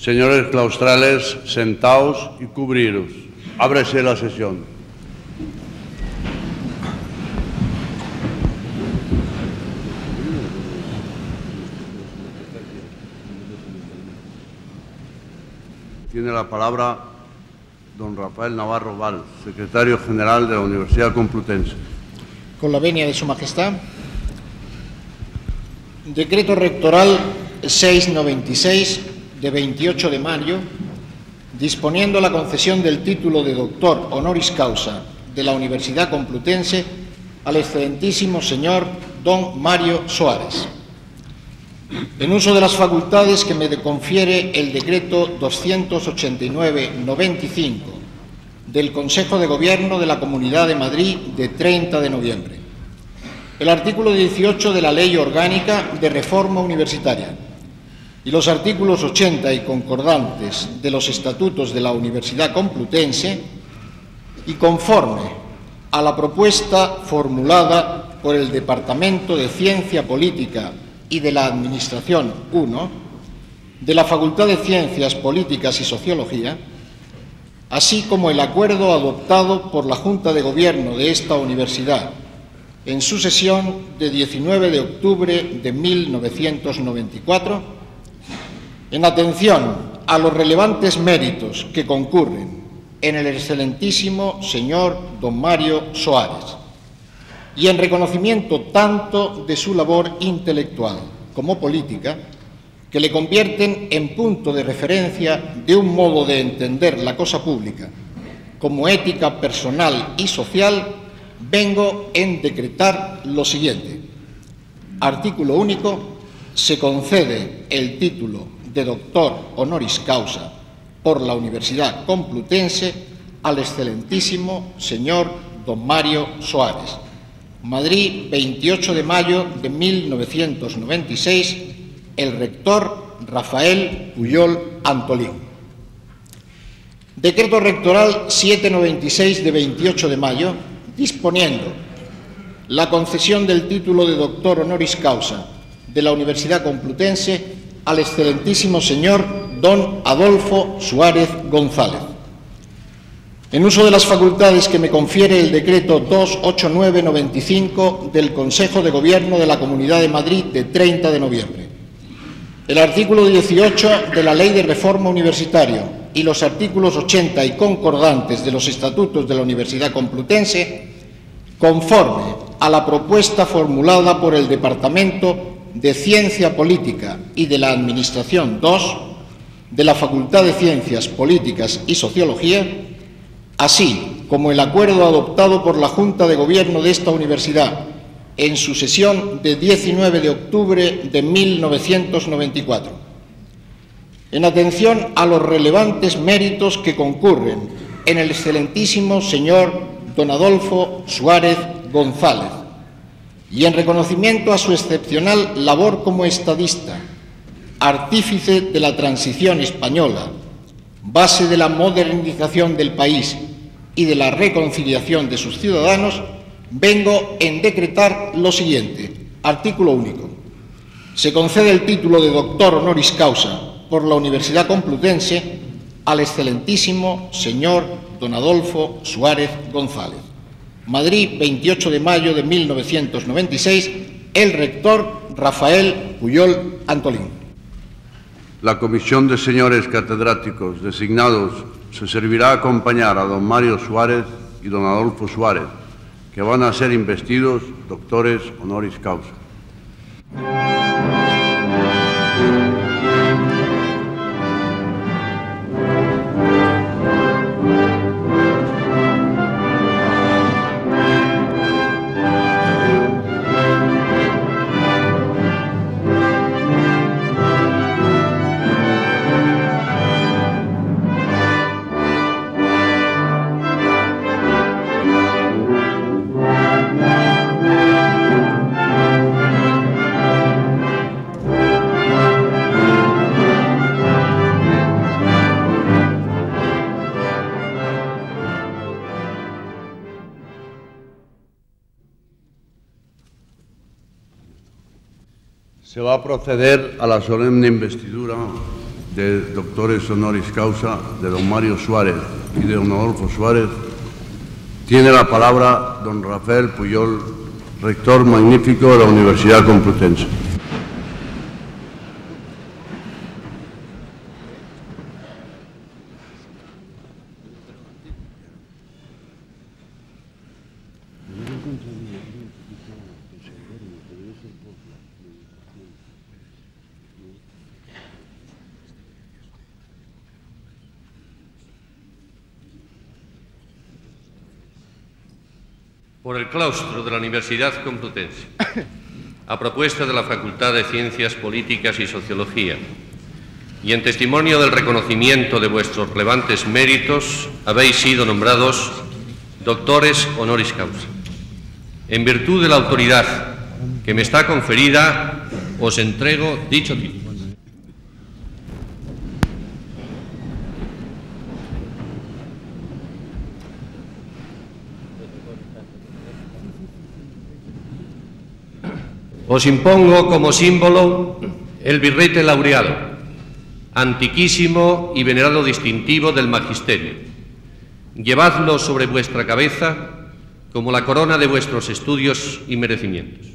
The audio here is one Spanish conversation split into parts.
Señores claustrales, sentaos y cubriros. Ábrese la sesión. Tiene la palabra don Rafael Navarro Valls, secretario general de la Universidad Complutense. Con la venia de Su Majestad, decreto rectoral 696 de 28 de mayo, disponiendo la concesión del título de doctor honoris causa de la Universidad Complutense al excelentísimo señor don Mario Soares, en uso de las facultades que me confiere el decreto 289/95 del Consejo de Gobierno de la Comunidad de Madrid de 30 de noviembre, el artículo 18 de la Ley Orgánica de Reforma Universitaria y los artículos 80 y concordantes de los estatutos de la Universidad Complutense, y conforme a la propuesta formulada por el Departamento de Ciencia Política y de la Administración 1 de la Facultad de Ciencias Políticas y Sociología, así como el acuerdo adoptado por la Junta de Gobierno de esta universidad en su sesión de 19 de octubre de 1994, en atención a los relevantes méritos que concurren en el excelentísimo señor don Mario Soares y en reconocimiento tanto de su labor intelectual como política, que le convierten en punto de referencia de un modo de entender la cosa pública como ética personal y social, vengo en decretar lo siguiente. Artículo único. Se concede el título de doctor honoris causa por la Universidad Complutense al excelentísimo señor don Mario Soares. Madrid, 28 de mayo de 1996, el rector Rafael Pujol Antolín. Decreto rectoral 796 de 28 de mayo, disponiendo la concesión del título de doctor honoris causa de la Universidad Complutense al excelentísimo señor don Adolfo Suárez González. En uso de las facultades que me confiere el decreto 289/95 del Consejo de Gobierno de la Comunidad de Madrid de 30 de noviembre, el artículo 18 de la Ley de Reforma Universitaria y los artículos 80 y concordantes de los estatutos de la Universidad Complutense, conforme a la propuesta formulada por el Departamento de Ciencia Política y de la Administración 2 de la Facultad de Ciencias Políticas y Sociología, así como el acuerdo adoptado por la Junta de Gobierno de esta universidad en su sesión de 19 de octubre de 1994, en atención a los relevantes méritos que concurren en el excelentísimo señor don Adolfo Suárez González, y en reconocimiento a su excepcional labor como estadista, artífice de la transición española, base de la modernización del país y de la reconciliación de sus ciudadanos, vengo en decretar lo siguiente. Artículo único. Se concede el título de doctor honoris causa por la Universidad Complutense al excelentísimo señor don Adolfo Suárez González. Madrid, 28 de mayo de 1996, el rector Rafael Pujol Antolín. La comisión de señores catedráticos designados se servirá a acompañar a don Mario Suárez y don Adolfo Suárez, que van a ser investidos doctores honoris causa. Se va a proceder a la solemne investidura de doctores honoris causa de don Mario Suárez y de don Adolfo Suárez. Tiene la palabra don Rafael Puyol, rector magnífico de la Universidad Complutense. Por el claustro de la Universidad Complutense, a propuesta de la Facultad de Ciencias Políticas y Sociología, y en testimonio del reconocimiento de vuestros relevantes méritos, habéis sido nombrados doctores honoris causa. En virtud de la autoridad que me está conferida, os entrego dicho título. Os impongo como símbolo el birrete laureado, antiquísimo y venerado distintivo del magisterio. Llevadlo sobre vuestra cabeza como la corona de vuestros estudios y merecimientos.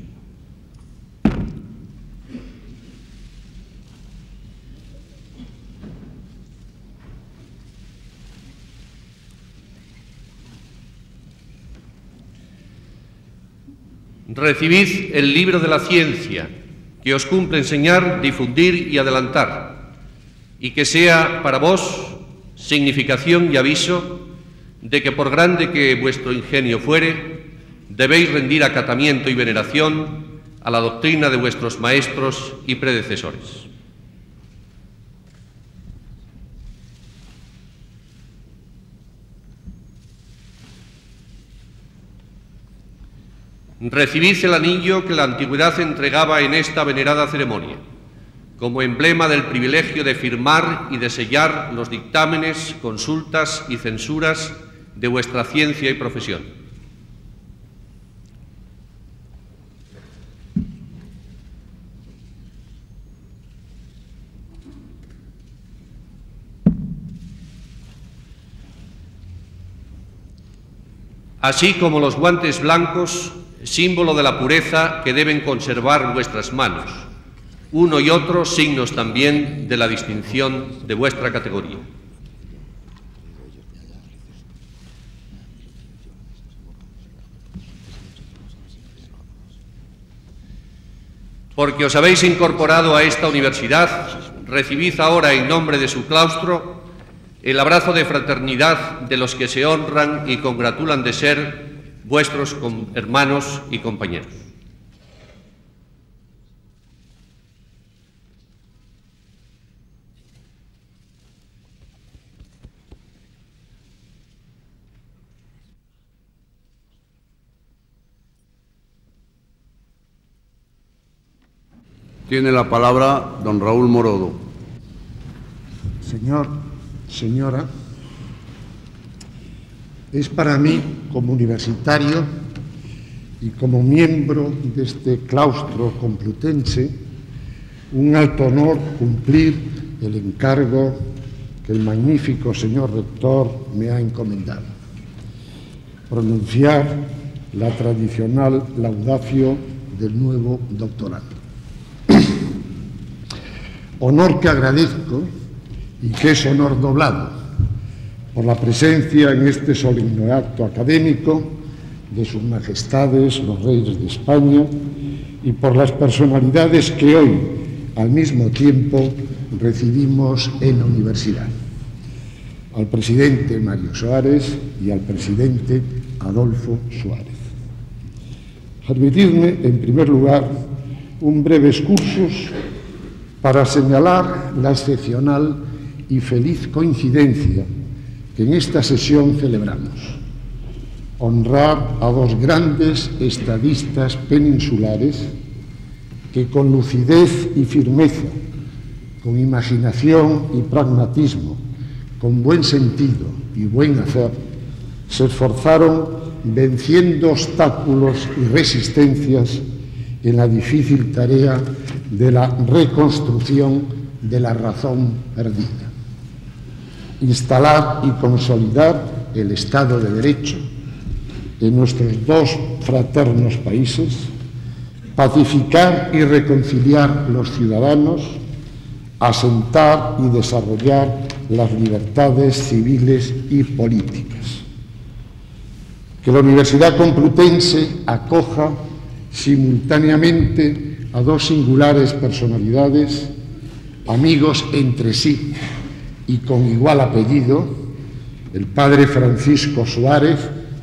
Recibid el libro de la ciencia, que os cumple enseñar, difundir y adelantar, y que sea para vos significación y aviso de que por grande que vuestro ingenio fuere, debéis rendir acatamiento y veneración a la doctrina de vuestros maestros y predecesores. Recibid el anillo que la antigüedad entregaba en esta venerada ceremonia, como emblema del privilegio de firmar y de sellar los dictámenes, consultas y censuras de vuestra ciencia y profesión. Así como los guantes blancos, símbolo de la pureza que deben conservar vuestras manos, uno y otro signos también de la distinción de vuestra categoría. Porque os habéis incorporado a esta universidad, recibid ahora en nombre de su claustro el abrazo de fraternidad de los que se honran y congratulan de ser vuestros hermanos y compañeros. Tiene la palabra don Raúl Morodo. Señor, señora, es para mí, como universitario y como miembro de este claustro complutense, un alto honor cumplir el encargo que el magnífico señor rector me ha encomendado: pronunciar la tradicional laudatio del nuevo doctorando. Honor que agradezco y que es honor doblado por la presencia en este solemne acto académico de sus majestades, los reyes de España, y por las personalidades que hoy, al mismo tiempo, recibimos en la universidad: al presidente Mario Suárez y al presidente Adolfo Suárez. Permitidme, en primer lugar, un breve excursus para señalar la excepcional y feliz coincidencia que en esta sesión celebramos: honrar a dos grandes estadistas peninsulares que con lucidez y firmeza, con imaginación y pragmatismo, con buen sentido y buen hacer, se esforzaron venciendo obstáculos y resistencias en la difícil tarea de la reconstrucción de la razón perdida. Instalar y consolidar el Estado de Derecho en nuestros dos fraternos países, pacificar y reconciliar los ciudadanos, asentar y desarrollar las libertades civiles y políticas. Que la Universidad Complutense acoja simultáneamente a dos singulares personalidades, amigos entre sí y con igual apellido, el padre Francisco Suárez,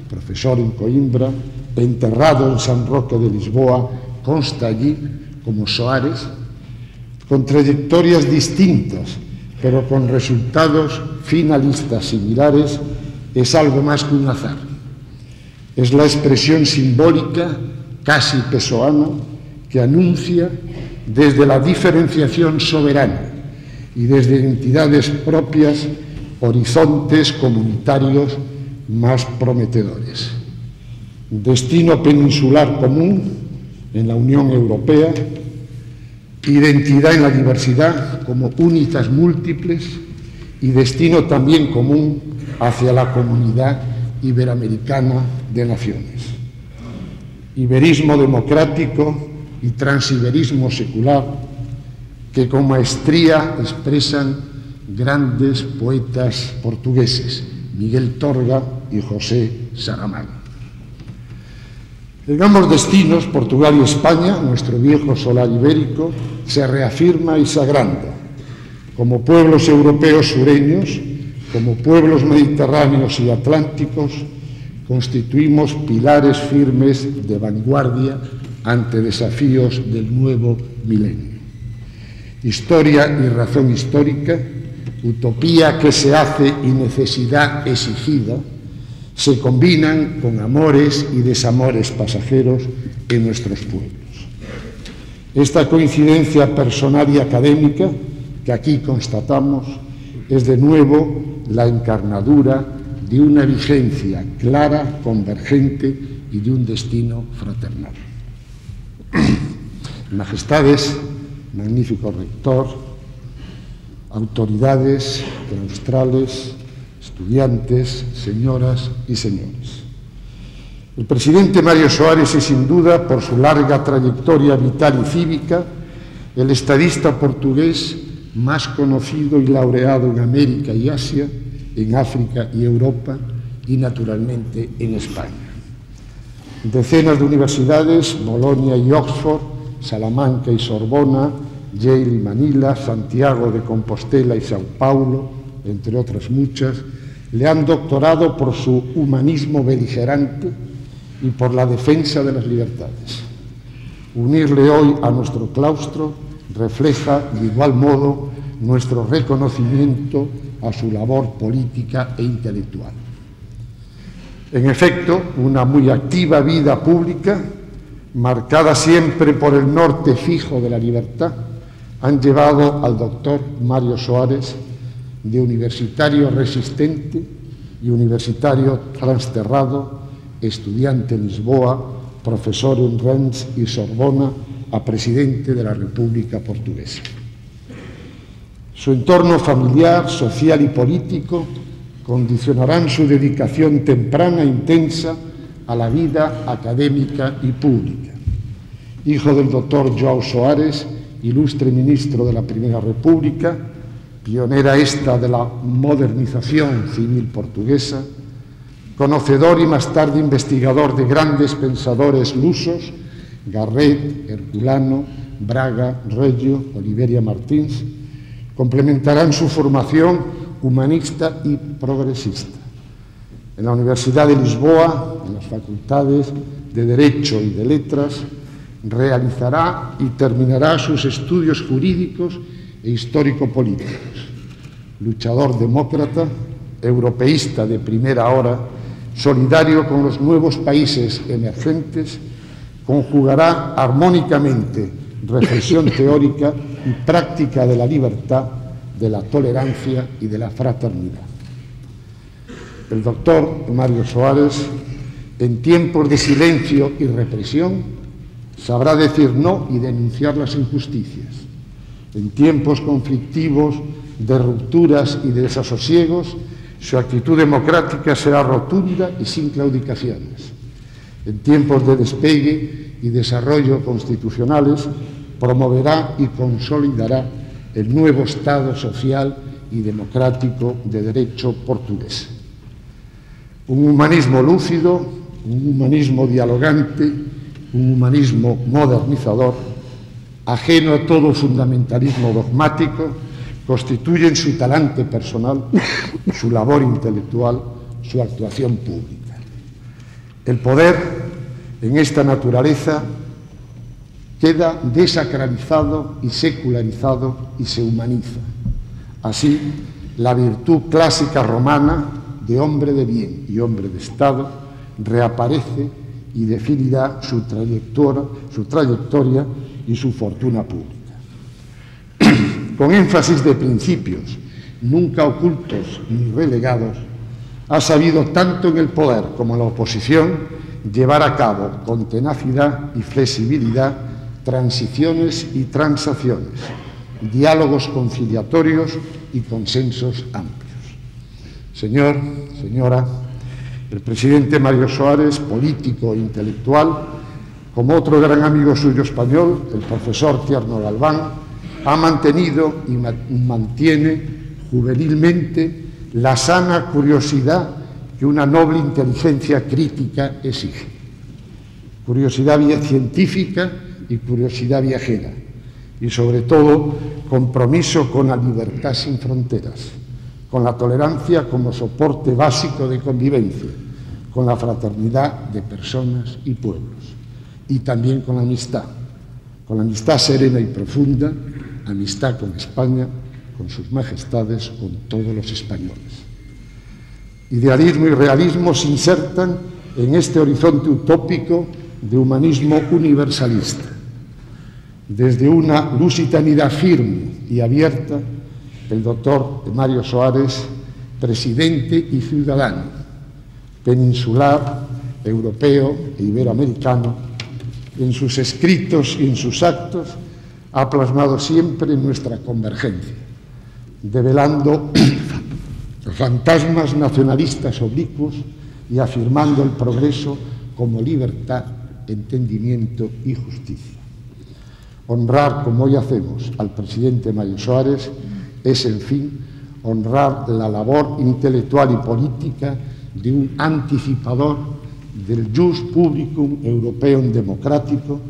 profesor en Coimbra, enterrado en San Roque de Lisboa, consta allí como Soares, con trayectorias distintas, pero con resultados finalistas similares, es algo más que un azar. Es la expresión simbólica, casi pessoana, que anuncia desde la diferenciación soberana y desde identidades propias horizontes comunitarios más prometedores. Destino peninsular común en la Unión Europea, identidad en la diversidad como únicas múltiples y destino también común hacia la comunidad iberoamericana de naciones. Iberismo democrático y transiberismo secular que con maestría expresan grandes poetas portugueses, Miguel Torga y José Saramago. En ambos destinos, Portugal y España, nuestro viejo solar ibérico, se reafirma y se agranda. Como pueblos europeos sureños, como pueblos mediterráneos y atlánticos, constituimos pilares firmes de vanguardia ante desafíos del nuevo milenio. Historia y razón histórica, utopía que se hace y necesidad exigida, se combinan con amores y desamores pasajeros en nuestros pueblos. Esta coincidencia personal y académica que aquí constatamos es de nuevo la encarnadura de una vigencia clara, convergente y de un destino fraternal. Majestades, magnífico rector, autoridades claustrales, estudiantes, señoras y señores. El presidente Mario Soares es sin duda, por su larga trayectoria vital y cívica, el estadista portugués más conocido y laureado en América y Asia, en África y Europa y naturalmente en España. Decenas de universidades, Bolonia y Oxford, Salamanca y Sorbona, Yale y Manila, Santiago de Compostela y Sao Paulo, entre otras muchas, le han doctorado por su humanismo beligerante y por la defensa de las libertades. Unirle hoy a nuestro claustro refleja de igual modo nuestro reconocimiento a su labor política e intelectual. En efecto, una muy activa vida pública, marcada siempre por el norte fijo de la libertad, han llevado al doctor Mario Soares de universitario resistente y universitario transterrado, estudiante en Lisboa, profesor en Rennes y Sorbona, a presidente de la República Portuguesa. Su entorno familiar, social y político condicionarán su dedicación temprana e intensa a la vida académica y pública. Hijo del doctor João Soares, ilustre ministro de la Primera República, pionera esta de la modernización civil portuguesa, conocedor y más tarde investigador de grandes pensadores lusos, Garret, Herculano, Braga, Reggio, Oliveira Martins, complementarán su formación humanista y progresista. En la Universidad de Lisboa, en las facultades de Derecho y de Letras, realizará y terminará sus estudios jurídicos e histórico-políticos. Luchador demócrata, europeísta de primera hora, solidario con los nuevos países emergentes, conjugará armónicamente reflexión teórica y práctica de la libertad, de la tolerancia y de la fraternidad. El doctor Mario Soares, en tiempos de silencio y represión, Sabrá decir no y denunciar las injusticias. En tiempos conflictivos, de rupturas y de desasosiegos, su actitud democrática será rotunda y sin claudicaciones. En tiempos de despegue y desarrollo constitucionales, promoverá y consolidará el nuevo Estado social y democrático de derecho portugués. Un humanismo lúcido, un humanismo dialogante, un humanismo modernizador, ajeno a todo fundamentalismo dogmático, constituyen su talante personal, su labor intelectual, su actuación pública. El poder, en esta naturaleza, queda desacralizado y secularizado y se humaniza. Así, la virtud clásica romana de hombre de bien y hombre de Estado reaparece y definirá su trayectoria y su fortuna pública. Con énfasis de principios, nunca ocultos ni relegados, ha sabido tanto en el poder como en la oposición llevar a cabo con tenacidad y flexibilidad transiciones y transacciones, diálogos conciliatorios y consensos amplios. Señor, señora, el presidente Mario Soares, político e intelectual, como otro gran amigo suyo español, el profesor Tierno Galván, ha mantenido y mantiene juvenilmente la sana curiosidad que una noble inteligencia crítica exige. Curiosidad científica y curiosidad viajera, y sobre todo compromiso con la libertad sin fronteras, con la tolerancia como soporte básico de convivencia, con la fraternidad de personas y pueblos, y también con la amistad serena y profunda, amistad con España, con sus majestades, con todos los españoles. Idealismo y realismo se insertan en este horizonte utópico de humanismo universalista. Desde una lusitanidad firme y abierta, el doctor Mario Soares, presidente y ciudadano, peninsular, europeo e iberoamericano, en sus escritos y en sus actos, ha plasmado siempre nuestra convergencia, develando fantasmas nacionalistas oblicuos y afirmando el progreso como libertad, entendimiento y justicia. Honrar, como hoy hacemos, al presidente Mario Soares es, en fin, honrar la labor intelectual y política de un anticipador del jus publicum europeum democrático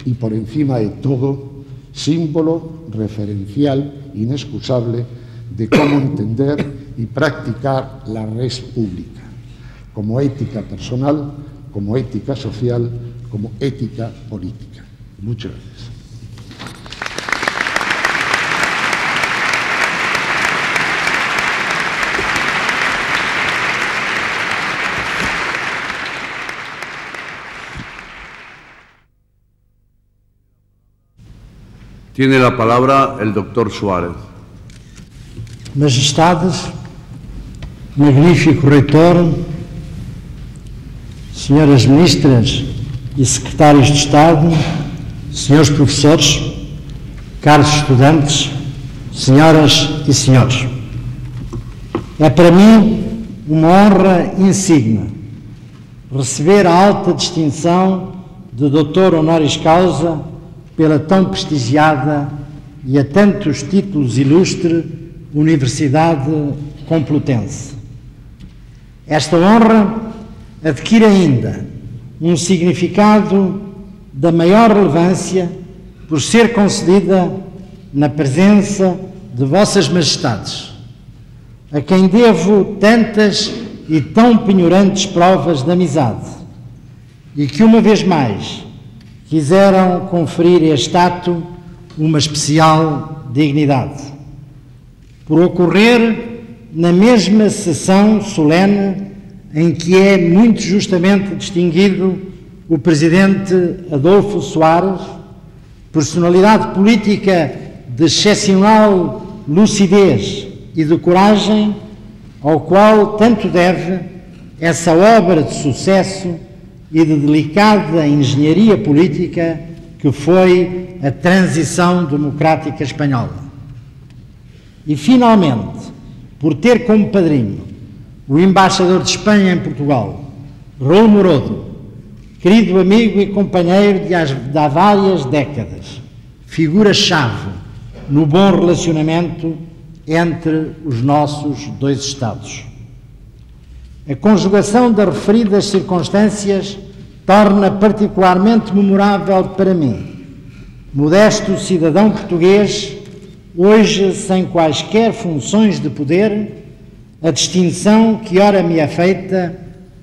y, por encima de todo, símbolo referencial inexcusable de cómo entender y practicar la res pública, como ética personal, como ética social, como ética política. Muchas gracias. Tiene la palabra el doctor Soares. Majestades, magnífico reitor, senhoras ministras e secretários de Estado, senhores professores, caros estudantes, senhoras e senhores. É para mim uma honra insigne receber a alta distinção de doutor honoris causa pela tão prestigiada e a tantos títulos ilustre Universidade Complutense. Esta honra adquire ainda um significado da maior relevância por ser concedida na presença de vossas majestades, a quem devo tantas e tão penhorantes provas de amizade e que, uma vez mais, quiseram conferir a este ato uma especial dignidade. Por ocorrer na mesma sessão solene em que é muito justamente distinguido o presidente Adolfo Soares, personalidade política de excepcional lucidez e de coragem, ao qual tanto deve essa obra de sucesso e de delicada engenharia política que foi a transição democrática espanhola. E, finalmente, por ter como padrinho o embaixador de Espanha em Portugal, Raul Morodo, querido amigo e companheiro de há várias décadas, figura-chave no bom relacionamento entre os nossos dois Estados. A conjugação das referidas circunstâncias torna particularmente memorável para mim, modesto cidadão português, hoje sem quaisquer funções de poder, a distinção que ora me é feita,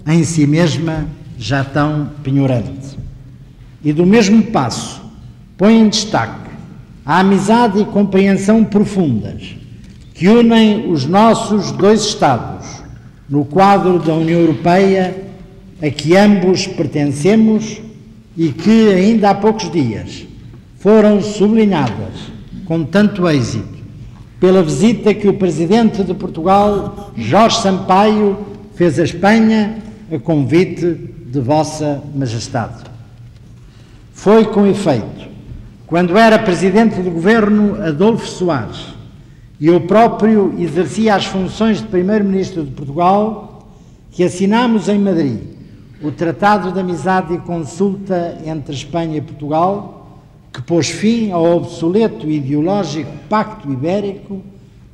em si mesma já tão penhorante. E do mesmo passo põe em destaque a amizade e compreensão profundas que unem os nossos dois Estados no quadro da União Europeia a que ambos pertencemos e que ainda há poucos dias foram sublinhadas com tanto êxito pela visita que o Presidente de Portugal, Jorge Sampaio, fez à Espanha a convite de Vossa Majestade. Foi com efeito, quando era Presidente do Governo Adolfo Soares e eu próprio exercia as funções de Primeiro-Ministro de Portugal, que assinámos em Madrid o Tratado de Amizade e Consulta entre Espanha e Portugal, que pôs fim ao obsoleto e ideológico Pacto Ibérico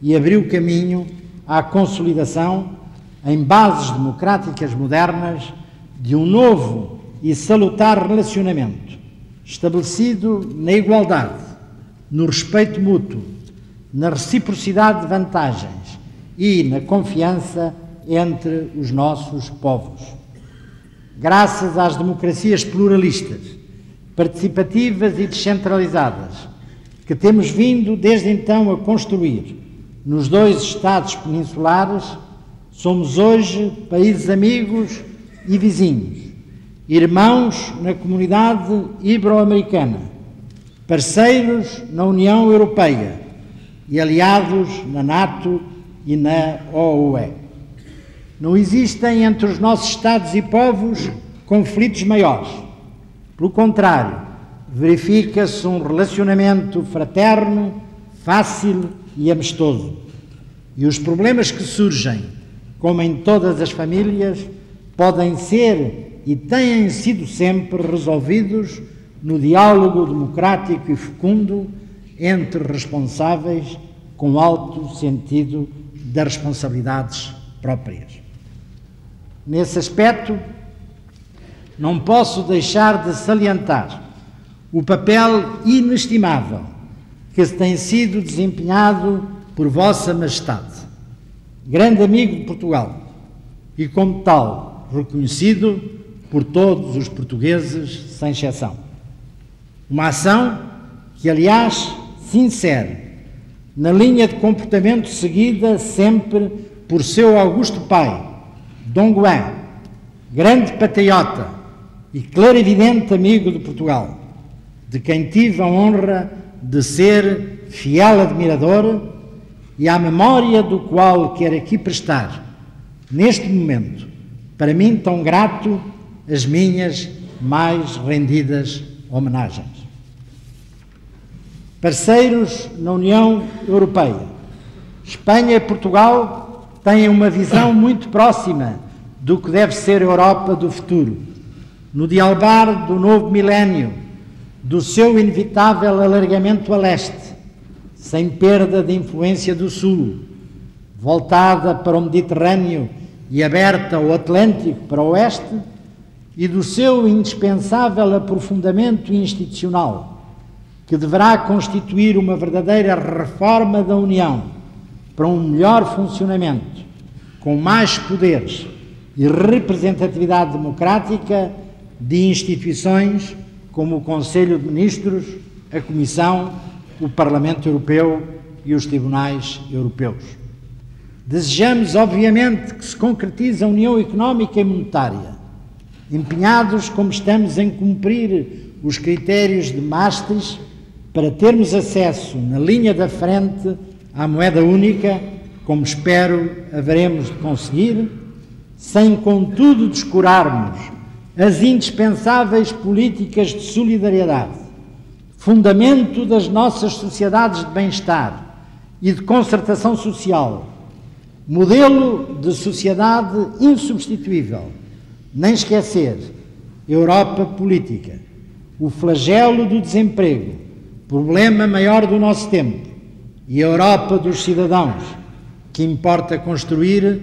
e abriu caminho à consolidação, em bases democráticas modernas, de um novo e salutar relacionamento, estabelecido na igualdade, no respeito mútuo, na reciprocidade de vantagens e na confiança entre os nossos povos. Graças às democracias pluralistas, participativas e descentralizadas, que temos vindo desde então a construir nos dois Estados peninsulares, somos hoje países amigos e vizinhos, irmãos na comunidade ibero-americana, parceiros na União Europeia e aliados na NATO e na OUE. Não existem entre os nossos Estados e povos conflitos maiores. Pelo contrário, verifica-se um relacionamento fraterno, fácil e amistoso. E os problemas que surgem, como em todas as famílias, podem ser e têm sido sempre resolvidos no diálogo democrático e fecundo entre responsáveis com alto sentido das responsabilidades próprias. Nesse aspecto, não posso deixar de salientar o papel inestimável que tem sido desempenhado por Vossa Majestade, grande amigo de Portugal e, como tal, reconhecido por todos os portugueses, sem exceção. Uma ação que, aliás, se insere na linha de comportamento seguida sempre por seu augusto pai, Dom Juan, grande patriota e clarividente amigo de Portugal, de quem tive a honra de ser fiel admirador e à memória do qual quero aqui prestar, neste momento, para mim tão grato, as minhas mais rendidas homenagens. Parceiros na União Europeia, Espanha e Portugal têm uma visão muito próxima do que deve ser a Europa do futuro, no dialbar do novo milénio, do seu inevitável alargamento a leste, sem perda de influência do sul, voltada para o Mediterrâneo e aberta ao Atlântico para o oeste, e do seu indispensável aprofundamento institucional, que deverá constituir uma verdadeira reforma da União para um melhor funcionamento, com mais poderes e representatividade democrática de instituições como o Conselho de Ministros, a Comissão, o Parlamento Europeu e os Tribunais Europeus. Desejamos, obviamente, que se concretize a União Económica e Monetária, empenhados como estamos em cumprir os critérios de Maastricht para termos acesso na linha da frente à moeda única, como espero haveremos de conseguir, sem contudo descurarmos as indispensáveis políticas de solidariedade fundamento das nossas sociedades de bem-estar e de concertação social, modelo de sociedade insubstituível. Nem esquecer, Europa política, o flagelo do desemprego, problema maior do nosso tempo, e a Europa dos cidadãos, que importa construir,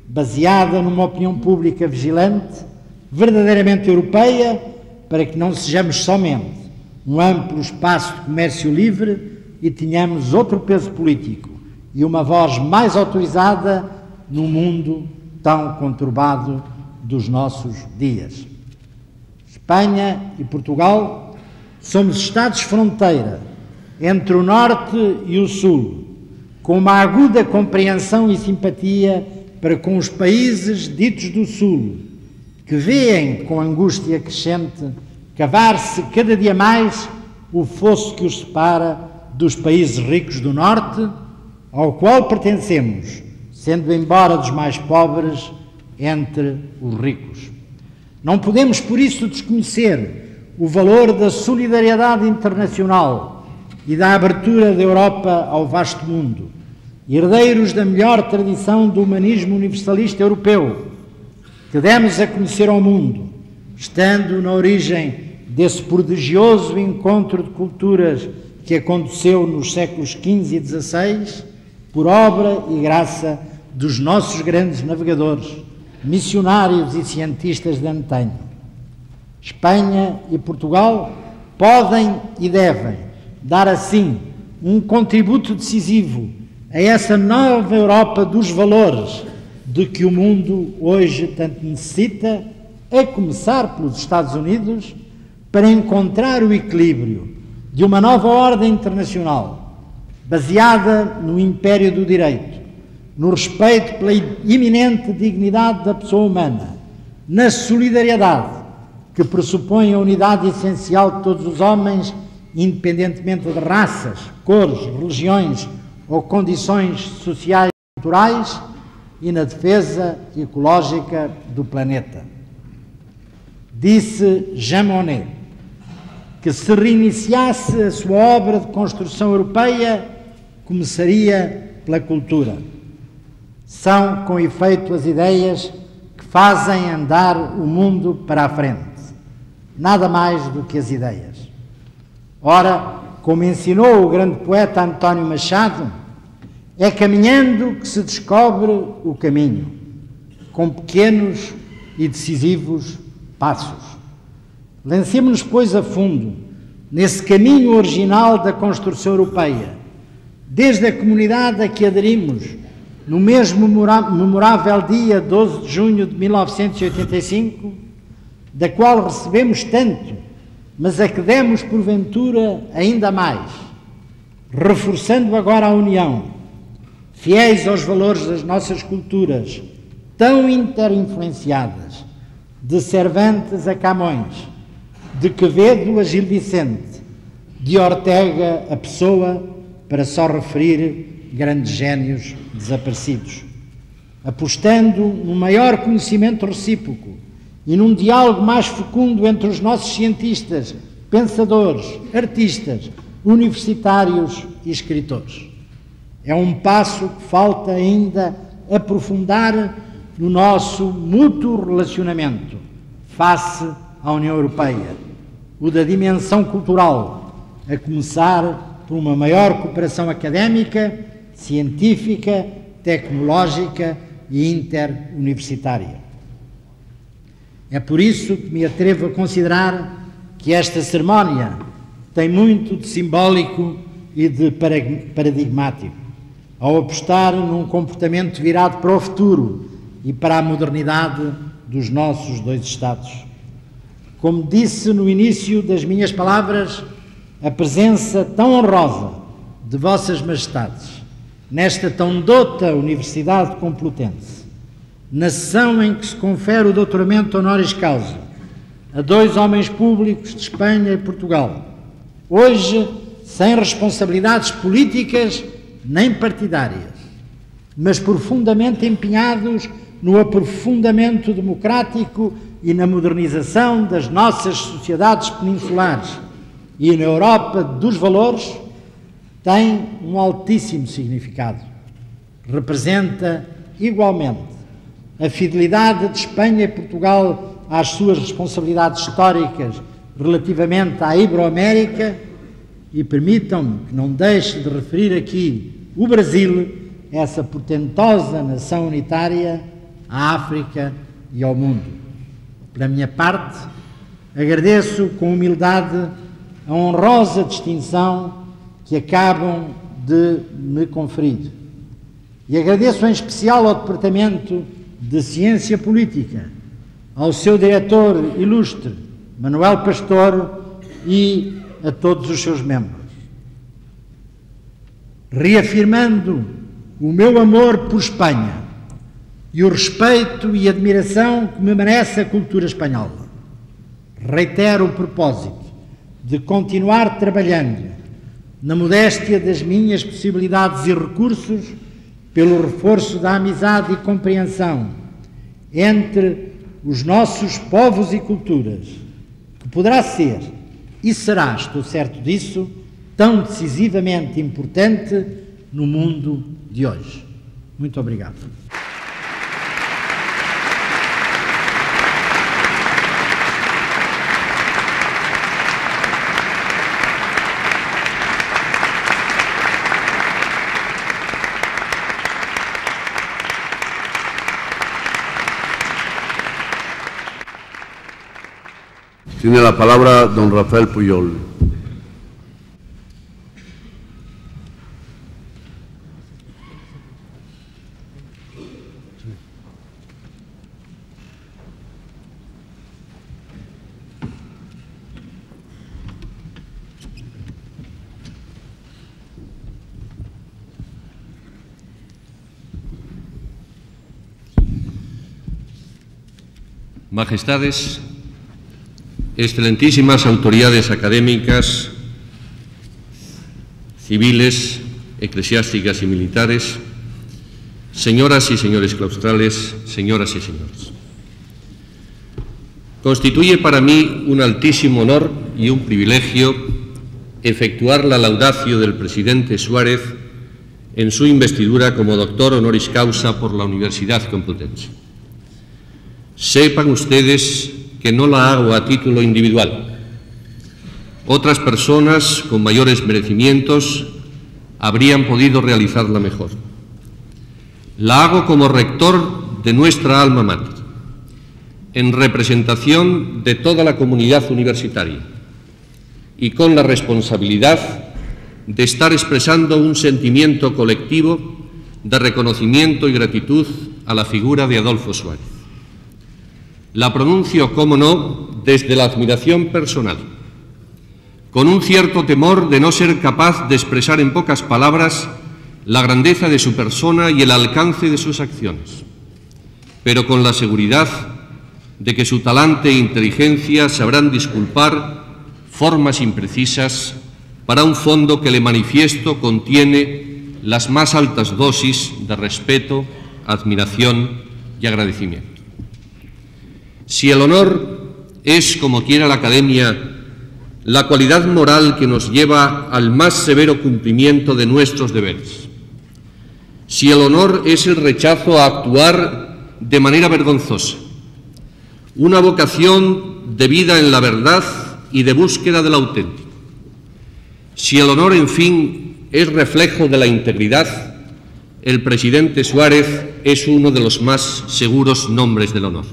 baseada numa opinião pública vigilante, verdadeiramente europeia, para que não sejamos somente um amplo espaço de comércio livre e tenhamos outro peso político e uma voz mais autorizada num mundo tão conturbado dos nossos dias. Espanha e Portugal somos Estados fronteira entre o Norte e o Sul, com uma aguda compreensão e simpatia para com os países ditos do Sul, que veem com angústia crescente cavar-se cada dia mais o fosso que os separa dos países ricos do Norte, ao qual pertencemos, sendo embora dos mais pobres entre os ricos. Não podemos, por isso, desconhecer o valor da solidariedade internacional e da abertura da Europa ao vasto mundo, herdeiros da melhor tradição do humanismo universalista europeu, que demos a conhecer ao mundo, estando na origem desse prodigioso encontro de culturas que aconteceu nos séculos XV e XVI, por obra e graça dos nossos grandes navegadores, missionários e cientistas de antanho. Espanha e Portugal podem e devem dar, assim, um contributo decisivo a essa nova Europa dos valores de que o mundo hoje tanto necessita, a começar pelos Estados Unidos, para encontrar o equilíbrio de uma nova ordem internacional, baseada no império do direito, no respeito pela iminente dignidade da pessoa humana, na solidariedade, que pressupõe a unidade essencial de todos os homens, independentemente de raças, cores, religiões ou condições sociais e culturais, e na defesa ecológica do planeta. Disse Jean Monnet que, se reiniciasse a sua obra de construção europeia, começaria pela cultura. São, com efeito, as ideias que fazem andar o mundo para a frente. Nada mais do que as ideias. Ora, como ensinou o grande poeta António Machado, é caminhando que se descobre o caminho, com pequenos e decisivos passos. Lancemos-nos, pois, a fundo nesse caminho original da construção europeia, desde a comunidade a que aderimos no mesmo memorável dia 12 de junho de 1985, da qual recebemos tanto, mas a que demos, porventura, ainda mais, reforçando agora a união, fiéis aos valores das nossas culturas, tão interinfluenciadas, de Cervantes a Camões, de Quevedo a Gil Vicente, de Ortega a Pessoa, para só referir grandes génios desaparecidos, apostando num maior conhecimento recíproco e num diálogo mais fecundo entre os nossos cientistas, pensadores, artistas, universitários e escritores. É um passo que falta ainda aprofundar no nosso mútuo relacionamento face à União Europeia, o da dimensão cultural, a começar por uma maior cooperação académica, científica, tecnológica e interuniversitária. É por isso que me atrevo a considerar que esta cerimónia tem muito de simbólico e de paradigmático, ao apostar num comportamento virado para o futuro e para a modernidade dos nossos dois Estados. Como disse no início das minhas palavras, a presença tão honrosa de Vossas Majestades nesta tão dota Universidade Complutense, na sessão em que se confere o doutoramento honoris causa a dois homens públicos de Espanha e Portugal, hoje sem responsabilidades políticas nem partidárias, mas profundamente empenhados no aprofundamento democrático e na modernização das nossas sociedades peninsulares, e na Europa dos valores, tem um altíssimo significado. Representa, igualmente, a fidelidade de Espanha e Portugal às suas responsabilidades históricas relativamente à Iberoamérica e permitam-me que não deixe de referir aqui o Brasil, essa portentosa nação unitária, à África e ao mundo. Pela minha parte, agradeço com humildade a honrosa distinção que acabam de me conferir. E agradeço em especial ao Departamento de Ciência Política, ao seu diretor ilustre, Manuel Pastor, e a todos os seus membros. Reafirmando o meu amor por Espanha e o respeito e admiração que me merece a cultura espanhola, reitero o propósito de continuar trabalhando na modéstia das minhas possibilidades e recursos pelo reforço da amizade e compreensão entre os nossos povos e culturas, que poderá ser, e será, estou certo disso, tão decisivamente importante no mundo de hoje. Muito obrigado. Tiene la palabra don Rafael Puyol. Majestades, excelentísimas autoridades académicas, civiles, eclesiásticas y militares, señoras y señores claustrales, señoras y señores. Constituye para mí un altísimo honor y un privilegio efectuar la laudatio del presidente Suárez en su investidura como doctor honoris causa por la Universidad Complutense. Sepan ustedes que no la hago a título individual. Otras personas con mayores merecimientos habrían podido realizarla mejor. La hago como rector de nuestra alma mater, en representación de toda la comunidad universitaria y con la responsabilidad de estar expresando un sentimiento colectivo de reconocimiento y gratitud a la figura de Adolfo Suárez. La pronuncio, cómo no, desde la admiración personal, con un cierto temor de no ser capaz de expresar en pocas palabras la grandeza de su persona y el alcance de sus acciones, pero con la seguridad de que su talante e inteligencia sabrán disculpar formas imprecisas para un fondo que le manifiesto contiene las más altas dosis de respeto, admiración y agradecimiento. Si el honor es, como quiera la Academia, la cualidad moral que nos lleva al más severo cumplimiento de nuestros deberes, si el honor es el rechazo a actuar de manera vergonzosa, una vocación de vida en la verdad y de búsqueda del auténtico, si el honor, en fin, es reflejo de la integridad, el presidente Suárez es uno de los más seguros nombres del honor.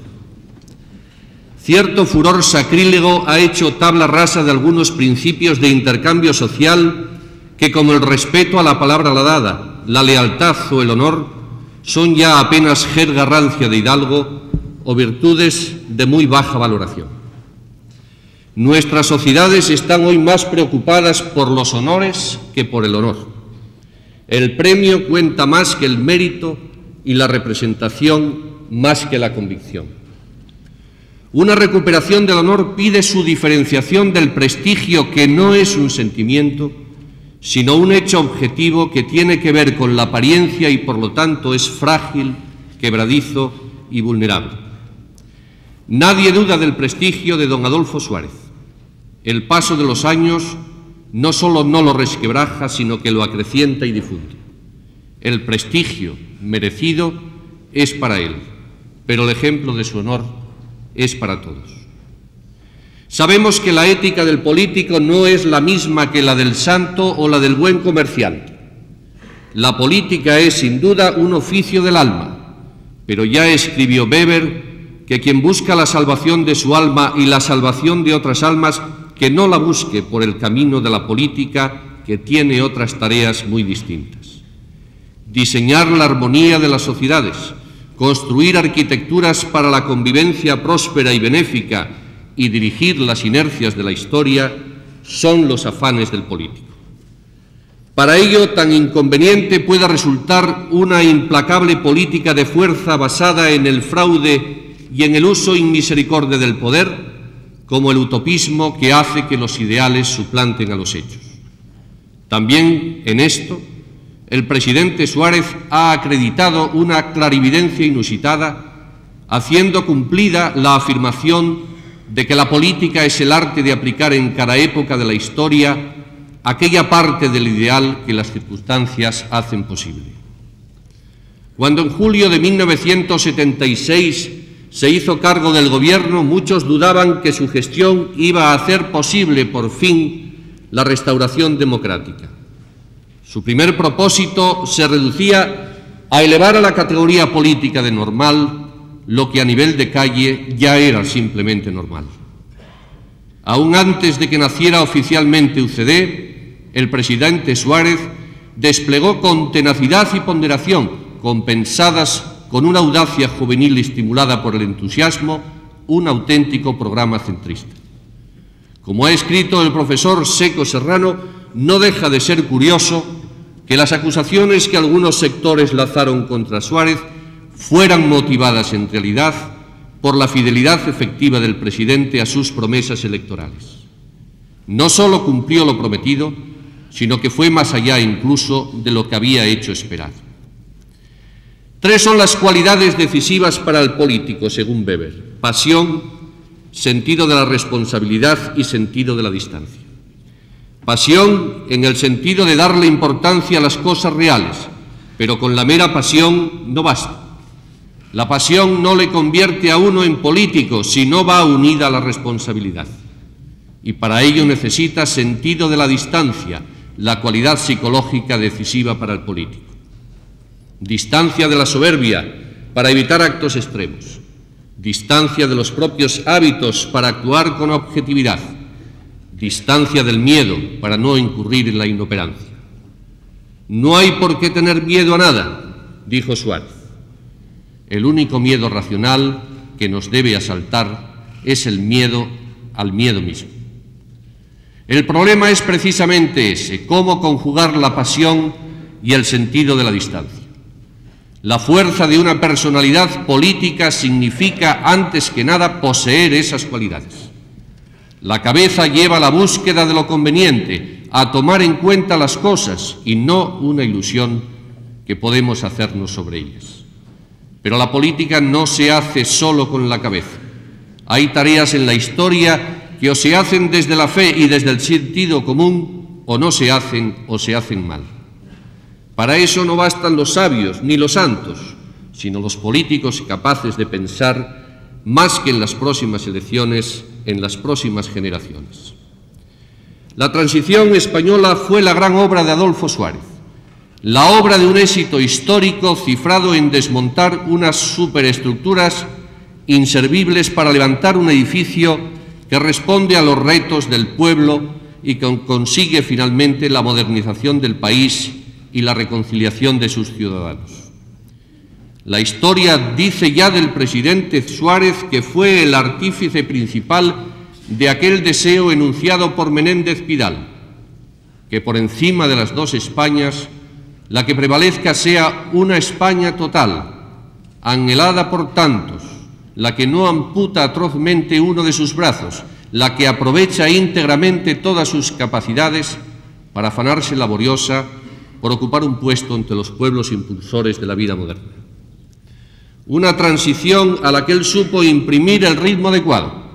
Cierto furor sacrílego ha hecho tabla rasa de algunos principios de intercambio social que, como el respeto a la palabra dada, la lealtad o el honor, son ya apenas jerga rancia de hidalgo o virtudes de muy baja valoración. Nuestras sociedades están hoy más preocupadas por los honores que por el honor. El premio cuenta más que el mérito y la representación más que la convicción. Una recuperación del honor pide su diferenciación del prestigio, que no es un sentimiento, sino un hecho objetivo que tiene que ver con la apariencia y, por lo tanto, es frágil, quebradizo y vulnerable. Nadie duda del prestigio de don Adolfo Suárez. El paso de los años no solo no lo resquebraja, sino que lo acrecienta y difunde. El prestigio merecido es para él, pero el ejemplo de su honor es para todos. Sabemos que la ética del político no es la misma que la del santo o la del buen comerciante. La política es, sin duda, un oficio del alma, pero ya escribió Weber que quien busca la salvación de su alma y la salvación de otras almas, que no la busque por el camino de la política, que tiene otras tareas muy distintas. Diseñar la armonía de las sociedades, construir arquitecturas para la convivencia próspera y benéfica y dirigir las inercias de la historia son los afanes del político. Para ello, tan inconveniente puede resultar una implacable política de fuerza basada en el fraude y en el uso inmisericordia del poder, como el utopismo que hace que los ideales suplanten a los hechos. También en esto, el presidente Suárez ha acreditado una clarividencia inusitada, haciendo cumplida la afirmación de que la política es el arte de aplicar en cada época de la historia aquella parte del ideal que las circunstancias hacen posible. Cuando en julio de 1976 se hizo cargo del gobierno, muchos dudaban que su gestión iba a hacer posible por fin la restauración democrática. Su primer propósito se reducía a elevar a la categoría política de normal lo que a nivel de calle ya era simplemente normal. Aún antes de que naciera oficialmente UCD, el presidente Suárez desplegó con tenacidad y ponderación, compensadas con una audacia juvenil estimulada por el entusiasmo, un auténtico programa centrista. Como ha escrito el profesor Seco Serrano, no deja de ser curioso que las acusaciones que algunos sectores lanzaron contra Suárez fueran motivadas en realidad por la fidelidad efectiva del presidente a sus promesas electorales. No solo cumplió lo prometido, sino que fue más allá incluso de lo que había hecho esperar. Tres son las cualidades decisivas para el político, según Weber: pasión, sentido de la responsabilidad y sentido de la distancia. Pasión en el sentido de darle importancia a las cosas reales, pero con la mera pasión no basta. La pasión no le convierte a uno en político si no va unida a la responsabilidad. Y para ello necesita sentido de la distancia, la cualidad psicológica decisiva para el político. Distancia de la soberbia para evitar actos extremos. Distancia de los propios hábitos para actuar con objetividad. Distancia del miedo para no incurrir en la inoperancia. No hay por qué tener miedo a nada, dijo Suárez. El único miedo racional que nos debe asaltar es el miedo al miedo mismo. El problema es precisamente ese: cómo conjugar la pasión y el sentido de la distancia. La fuerza de una personalidad política significa, antes que nada, poseer esas cualidades. La cabeza lleva a la búsqueda de lo conveniente, a tomar en cuenta las cosas y no una ilusión que podemos hacernos sobre ellas. Pero la política no se hace solo con la cabeza. Hay tareas en la historia que o se hacen desde la fe y desde el sentido común, o no se hacen o se hacen mal. Para eso no bastan los sabios ni los santos, sino los políticos capaces de pensar más que en las próximas elecciones, en las próximas generaciones. La transición española fue la gran obra de Adolfo Suárez, la obra de un éxito histórico cifrado en desmontar unas superestructuras inservibles para levantar un edificio que responde a los retos del pueblo y que consigue finalmente la modernización del país y la reconciliación de sus ciudadanos. La historia dice ya del presidente Suárez que fue el artífice principal de aquel deseo enunciado por Menéndez Pidal, que por encima de las dos Españas, la que prevalezca sea una España total, anhelada por tantos, la que no amputa atrozmente uno de sus brazos, la que aprovecha íntegramente todas sus capacidades para afanarse laboriosa por ocupar un puesto entre los pueblos impulsores de la vida moderna. Una transición a la que él supo imprimir el ritmo adecuado.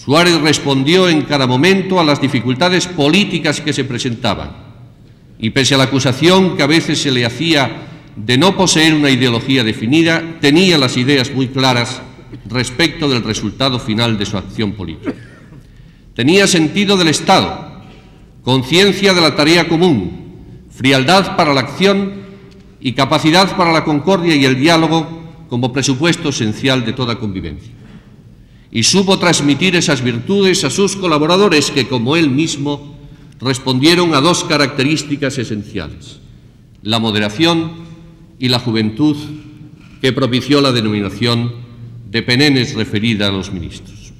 Suárez respondió en cada momento a las dificultades políticas que se presentaban y, pese a la acusación que a veces se le hacía de no poseer una ideología definida, tenía las ideas muy claras respecto del resultado final de su acción política. Tenía sentido del Estado, conciencia de la tarea común, frialdad para la acción y capacidad para la concordia y el diálogo como presupuesto esencial de toda convivencia. Y supo transmitir esas virtudes a sus colaboradores que, como él mismo, respondieron a dos características esenciales: la moderación y la juventud, que propició la denominación de penenes referida a los ministros.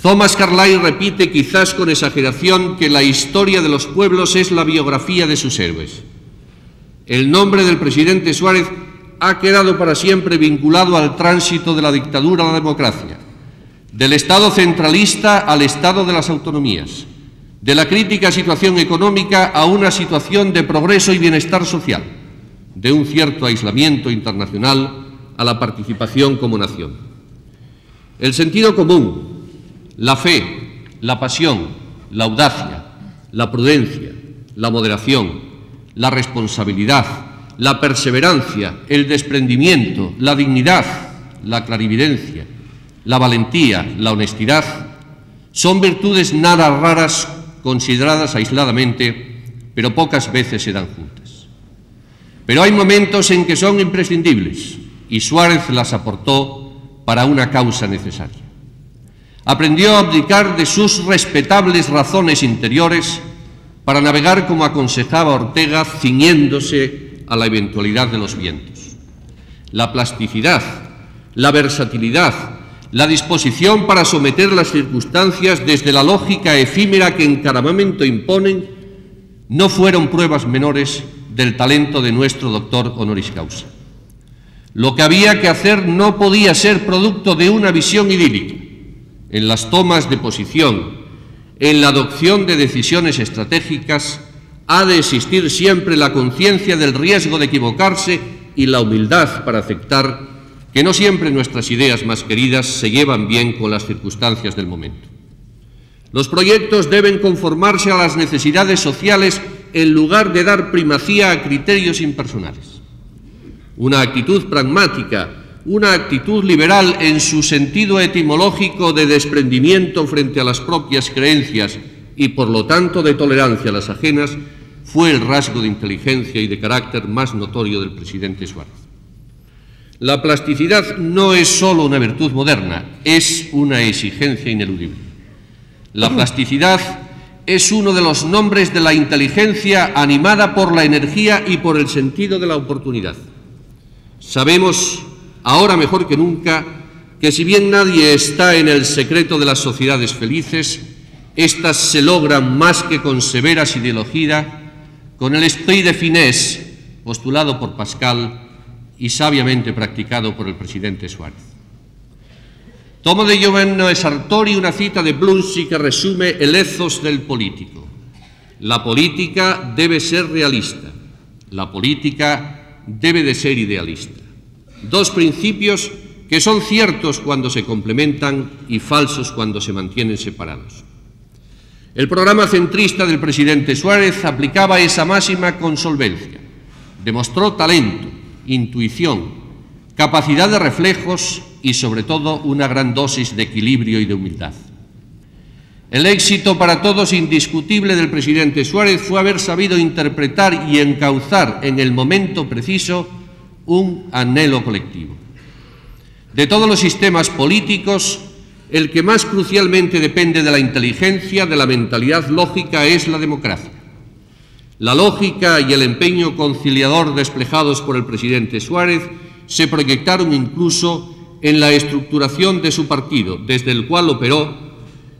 Thomas Carlyle repite, quizás con exageración, que la historia de los pueblos es la biografía de sus héroes. El nombre del presidente Suárez ha quedado para siempre vinculado al tránsito de la dictadura a la democracia, del Estado centralista al Estado de las autonomías, de la crítica situación económica a una situación de progreso y bienestar social, de un cierto aislamiento internacional a la participación como nación. El sentido común, la fe, la pasión, la audacia, la prudencia, la moderación, la responsabilidad, la perseverancia, el desprendimiento, la dignidad, la clarividencia, la valentía, la honestidad, son virtudes nada raras consideradas aisladamente, pero pocas veces se dan juntas. Pero hay momentos en que son imprescindibles y Suárez las aportó para una causa necesaria. Aprendió a abdicar de sus respetables razones interiores para navegar, como aconsejaba Ortega, ciñéndose a la eventualidad de los vientos. La plasticidad, la versatilidad, la disposición para someter las circunstancias desde la lógica efímera que en cada momento imponen, no fueron pruebas menores del talento de nuestro doctor honoris causa. Lo que había que hacer no podía ser producto de una visión idílica. En las tomas de posición, en la adopción de decisiones estratégicas, ha de existir siempre la conciencia del riesgo de equivocarse y la humildad para aceptar que no siempre nuestras ideas más queridas se llevan bien con las circunstancias del momento. Los proyectos deben conformarse a las necesidades sociales en lugar de dar primacía a criterios impersonales. Una actitud pragmática, una actitud liberal en su sentido etimológico de desprendimiento frente a las propias creencias y, por lo tanto, de tolerancia a las ajenas, fue el rasgo de inteligencia y de carácter más notorio del presidente Suárez. La plasticidad no es solo una virtud moderna, es una exigencia ineludible. La plasticidad es uno de los nombres de la inteligencia animada por la energía y por el sentido de la oportunidad. Sabemos, ahora mejor que nunca, que si bien nadie está en el secreto de las sociedades felices, éstas se logran más que con severas ideologías, con el esprit de finesse postulado por Pascal y sabiamente practicado por el presidente Suárez. Tomo de Giovanni Sartori una cita de Blunzi que resume el ethos del político. La política debe ser realista, la política debe de ser idealista. Dos principios que son ciertos cuando se complementan y falsos cuando se mantienen separados. El programa centrista del presidente Suárez aplicaba esa máxima con solvencia. Demostró talento, intuición, capacidad de reflejos y, sobre todo, una gran dosis de equilibrio y de humildad. El éxito para todos indiscutible del presidente Suárez fue haber sabido interpretar y encauzar en el momento preciso un anhelo colectivo. De todos los sistemas políticos, el que más crucialmente depende de la inteligencia, de la mentalidad lógica, es la democracia. La lógica y el empeño conciliador desplegados por el presidente Suárez se proyectaron incluso en la estructuración de su partido, desde el cual operó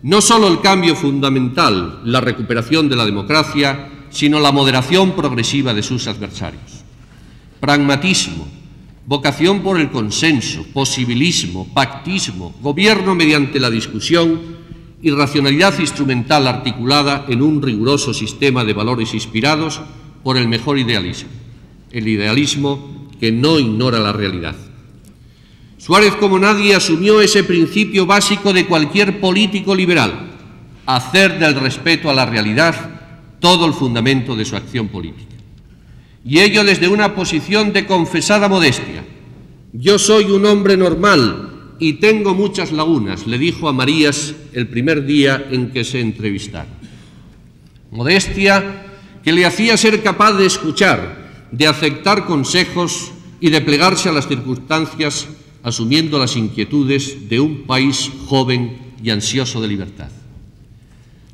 no solo el cambio fundamental, la recuperación de la democracia, sino la moderación progresiva de sus adversarios. Pragmatismo, vocación por el consenso, posibilismo, pactismo, gobierno mediante la discusión y racionalidad instrumental articulada en un riguroso sistema de valores inspirados por el mejor idealismo, el idealismo que no ignora la realidad. Suárez, como nadie, asumió ese principio básico de cualquier político liberal: hacer del respeto a la realidad todo el fundamento de su acción política. Y ello desde una posición de confesada modestia. Yo soy un hombre normal y tengo muchas lagunas, le dijo a Marías el primer día en que se entrevistaron. Modestia que le hacía ser capaz de escuchar, de aceptar consejos y de plegarse a las circunstancias, asumiendo las inquietudes de un país joven y ansioso de libertad.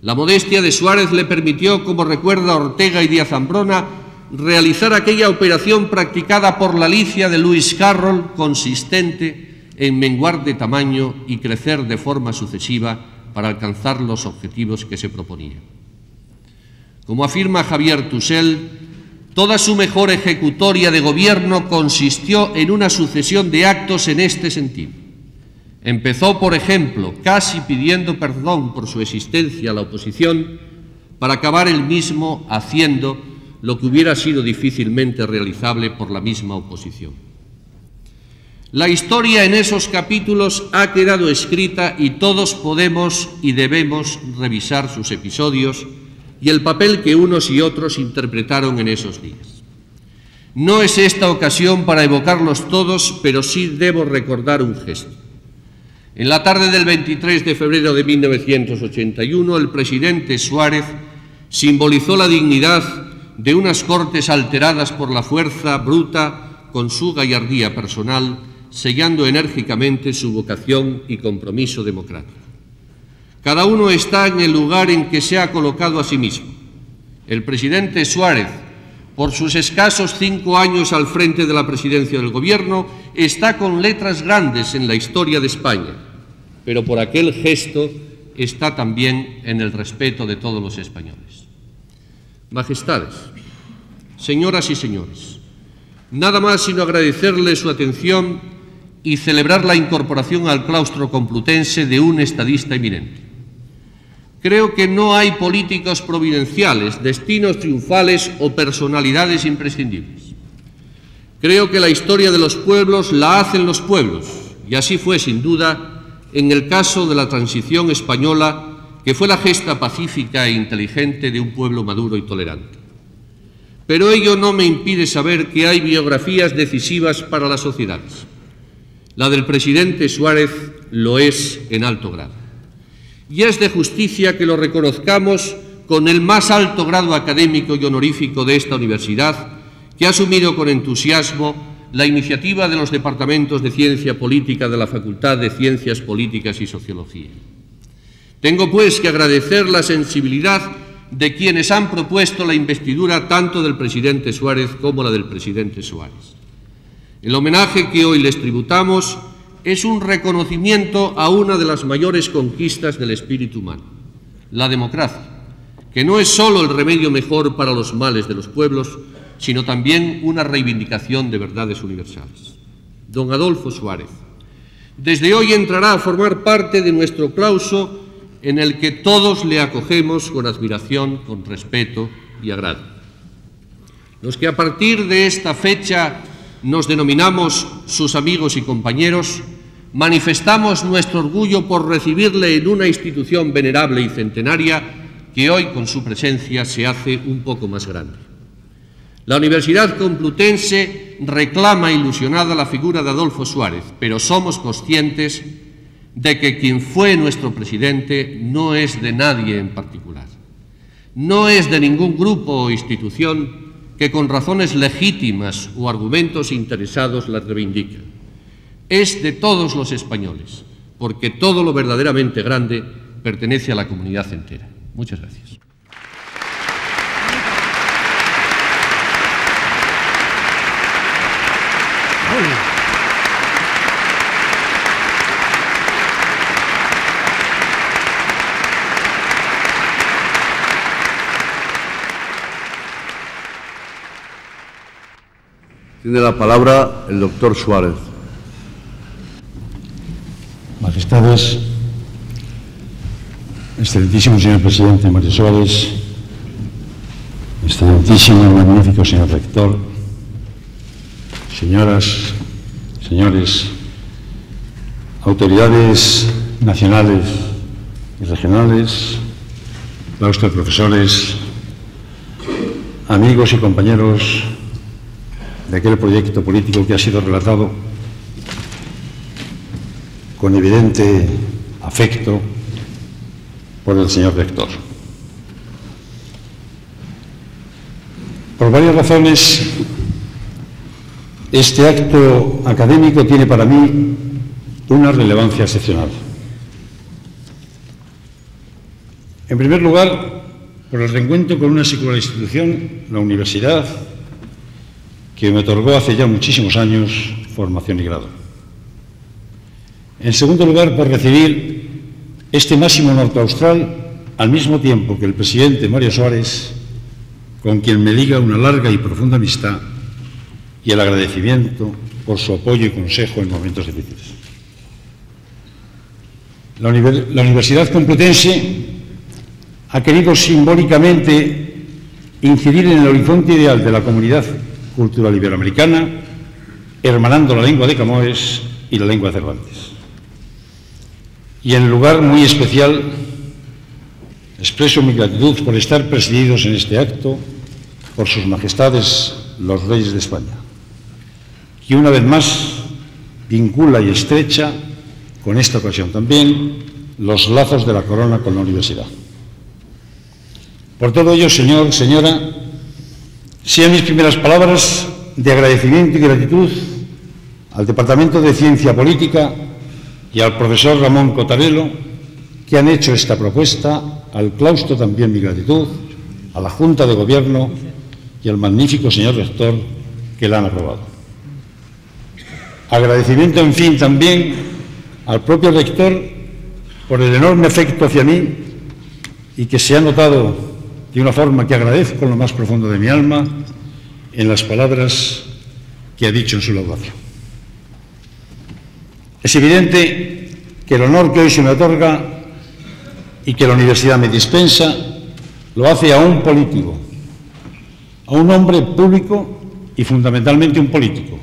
La modestia de Suárez le permitió, como recuerda Ortega y Díaz Ambrona, realizar aquella operación practicada por la Alicia de Lewis Carroll, consistente en menguar de tamaño y crecer de forma sucesiva para alcanzar los objetivos que se proponía. Como afirma Javier Tussell, toda su mejor ejecutoria de gobierno consistió en una sucesión de actos en este sentido. Empezó, por ejemplo, casi pidiendo perdón por su existencia a la oposición, para acabar él mismo haciendo lo que hubiera sido difícilmente realizable por la misma oposición. La historia en esos capítulos ha quedado escrita y todos podemos y debemos revisar sus episodios y el papel que unos y otros interpretaron en esos días. No es esta ocasión para evocarlos todos, pero sí debo recordar un gesto. En la tarde del 23 de febrero de 1981, el presidente Suárez simbolizó la dignidad de unas Cortes alteradas por la fuerza bruta con su gallardía personal, sellando enérgicamente su vocación y compromiso democrático. Cada uno está en el lugar en que se ha colocado a sí mismo. El presidente Suárez, por sus escasos 5 años al frente de la presidencia del Gobierno, está con letras grandes en la historia de España, pero por aquel gesto está también en el respeto de todos los españoles. Majestades, señoras y señores, nada más sino agradecerle su atención y celebrar la incorporación al claustro complutense de un estadista eminente. Creo que no hay políticos providenciales, destinos triunfales o personalidades imprescindibles. Creo que la historia de los pueblos la hacen los pueblos, y así fue sin duda en el caso de la transición española, que fue la gesta pacífica e inteligente de un pueblo maduro y tolerante. Pero ello no me impide saber que hay biografías decisivas para las sociedades. La del presidente Suárez lo es en alto grado. Y es de justicia que lo reconozcamos con el más alto grado académico y honorífico de esta universidad, que ha asumido con entusiasmo la iniciativa de los departamentos de Ciencia Política de la Facultad de Ciencias Políticas y Sociología. Tengo, pues, que agradecer la sensibilidad de quienes han propuesto la investidura tanto del presidente Suárez como la del presidente Suárez. El homenaje que hoy les tributamos es un reconocimiento a una de las mayores conquistas del espíritu humano, la democracia, que no es solo el remedio mejor para los males de los pueblos, sino también una reivindicación de verdades universales. Don Adolfo Suárez, desde hoy entrará a formar parte de nuestro claustro en el que todos le acogemos con admiración, con respeto y agrado. Los que a partir de esta fecha nos denominamos sus amigos y compañeros, manifestamos nuestro orgullo por recibirle en una institución venerable y centenaria que hoy con su presencia se hace un poco más grande. La Universidad Complutense reclama ilusionada la figura de Adolfo Suárez, pero somos conscientes de que quien fue nuestro presidente no es de nadie en particular. No es de ningún grupo o institución que con razones legítimas o argumentos interesados las reivindican. Es de todos los españoles, porque todo lo verdaderamente grande pertenece a la comunidad entera. Muchas gracias. Tiene la palabra el doctor Suárez. Majestades, excelentísimo señor presidente Mario Suárez, excelentísimo y magnífico señor rector, señoras, señores, autoridades nacionales y regionales, claustro de profesores, amigos y compañeros de aquel proyecto político que ha sido relatado con evidente afecto por el señor rector. Por varias razones, este acto académico tiene para mí una relevancia excepcional. En primer lugar, por el reencuentro con una singular institución, la universidad, que me otorgó hace ya muchísimos años formación y grado. En segundo lugar, por recibir este máximo honor claustral al mismo tiempo que el presidente Mario Suárez, con quien me liga una larga y profunda amistad, y el agradecimiento por su apoyo y consejo en momentos difíciles. La Universidad Complutense ha querido simbólicamente incidir en el horizonte ideal de la comunidad cultural iberoamericana, hermanando la lengua de Camões y la lengua de Cervantes. Y en lugar muy especial, expreso mi gratitud por estar presididos en este acto por sus majestades los reyes de España, que una vez más vincula y estrecha, con esta ocasión también, los lazos de la corona con la universidad. Por todo ello, señor, señora, sean mis primeras palabras de agradecimiento y gratitud al Departamento de Ciencia Política y al profesor Ramón Cotarelo, que han hecho esta propuesta, al claustro también mi gratitud, a la Junta de Gobierno y al magnífico señor rector que la han aprobado. Agradecimiento, en fin, también al propio rector por el enorme afecto hacia mí y que se ha notado de una forma que agradezco en lo más profundo de mi alma en las palabras que ha dicho en su laudación. Es evidente que el honor que hoy se me otorga y que la universidad me dispensa lo hace a un político, a un hombre público y fundamentalmente un político,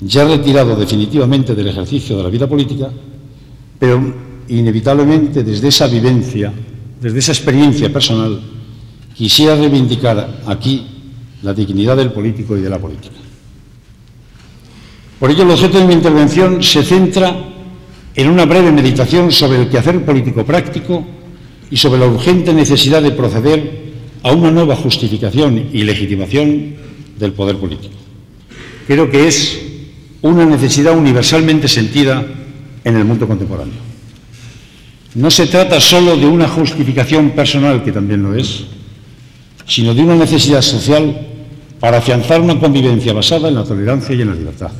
ya retirado definitivamente del ejercicio de la vida política, pero inevitablemente desde esa vivencia, desde esa experiencia personal, quisiera reivindicar aquí la dignidad del político y de la política. Por ello, el objeto de mi intervención se centra en una breve meditación sobre el quehacer político práctico y sobre la urgente necesidad de proceder a una nueva justificación y legitimación del poder político. Creo que es una necesidad universalmente sentida en el mundo contemporáneo. No se trata solo de una justificación personal, que también lo es, sino de una necesidad social para afianzar una convivencia basada en la tolerancia y en la libertad.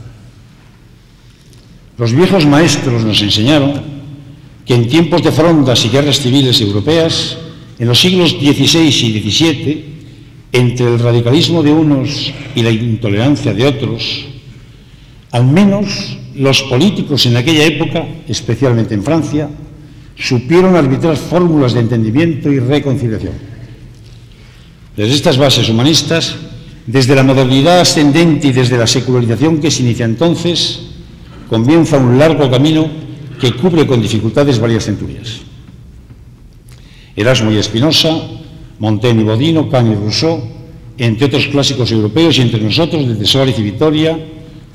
Los viejos maestros nos enseñaron que en tiempos de frondas y guerras civiles europeas, en los siglos XVI y XVII, entre el radicalismo de unos y la intolerancia de otros, al menos los políticos en aquella época, especialmente en Francia, supieron arbitrar fórmulas de entendimiento y reconciliación. Desde estas bases humanistas, desde la modernidad ascendente y desde la secularización que se inicia entonces, comienza un largo camino que cubre con dificultades varias centurias. Erasmo y Espinosa, Montaigne y Bodino, Kant y Rousseau, entre otros clásicos europeos, y entre nosotros, desde Suárez y Vitoria,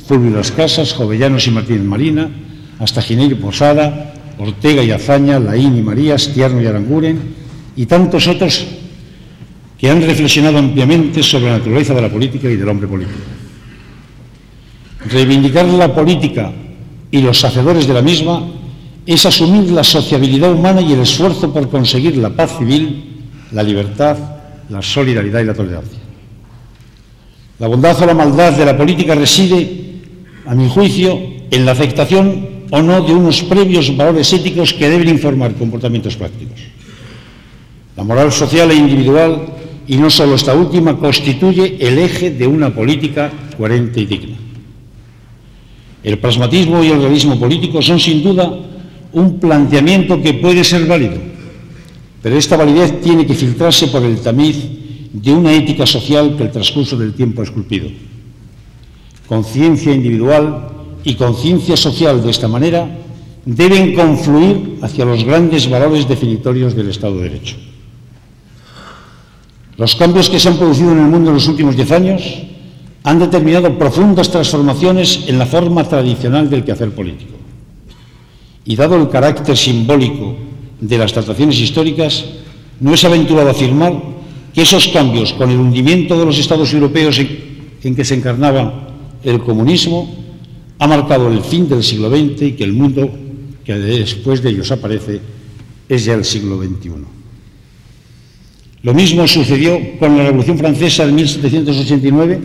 Fulvio y Las Casas, Jovellanos y Martínez Marina, hasta Ginés y Posada, Ortega y Azaña, Laín y Marías, Tierno y Aranguren, y tantos otros que han reflexionado ampliamente sobre la naturaleza de la política y del hombre político. Reivindicar la política y los hacedores de la misma es asumir la sociabilidad humana y el esfuerzo por conseguir la paz civil, la libertad, la solidaridad y la tolerancia. La bondad o la maldad de la política reside, a mi juicio, en la aceptación o no de unos previos valores éticos que deben informar comportamientos prácticos. La moral social e individual, y no solo esta última, constituye el eje de una política coherente y digna. El pragmatismo y el realismo político son sin duda un planteamiento que puede ser válido, pero esta validez tiene que filtrarse por el tamiz de una ética social que el transcurso del tiempo ha esculpido. Conciencia individual, y conciencia social de esta manera deben confluir hacia los grandes valores definitorios del Estado de Derecho. Los cambios que se han producido en el mundo en los últimos 10 años han determinado profundas transformaciones en la forma tradicional del quehacer político. Y dado el carácter simbólico de las trataciones históricas, no es aventurado afirmar que esos cambios, con el hundimiento de los Estados europeos en que se encarnaba el comunismo, ha marcado el fin del siglo XX y que el mundo que después de ellos aparece es ya el siglo XXI. Lo mismo sucedió con la Revolución Francesa de 1789,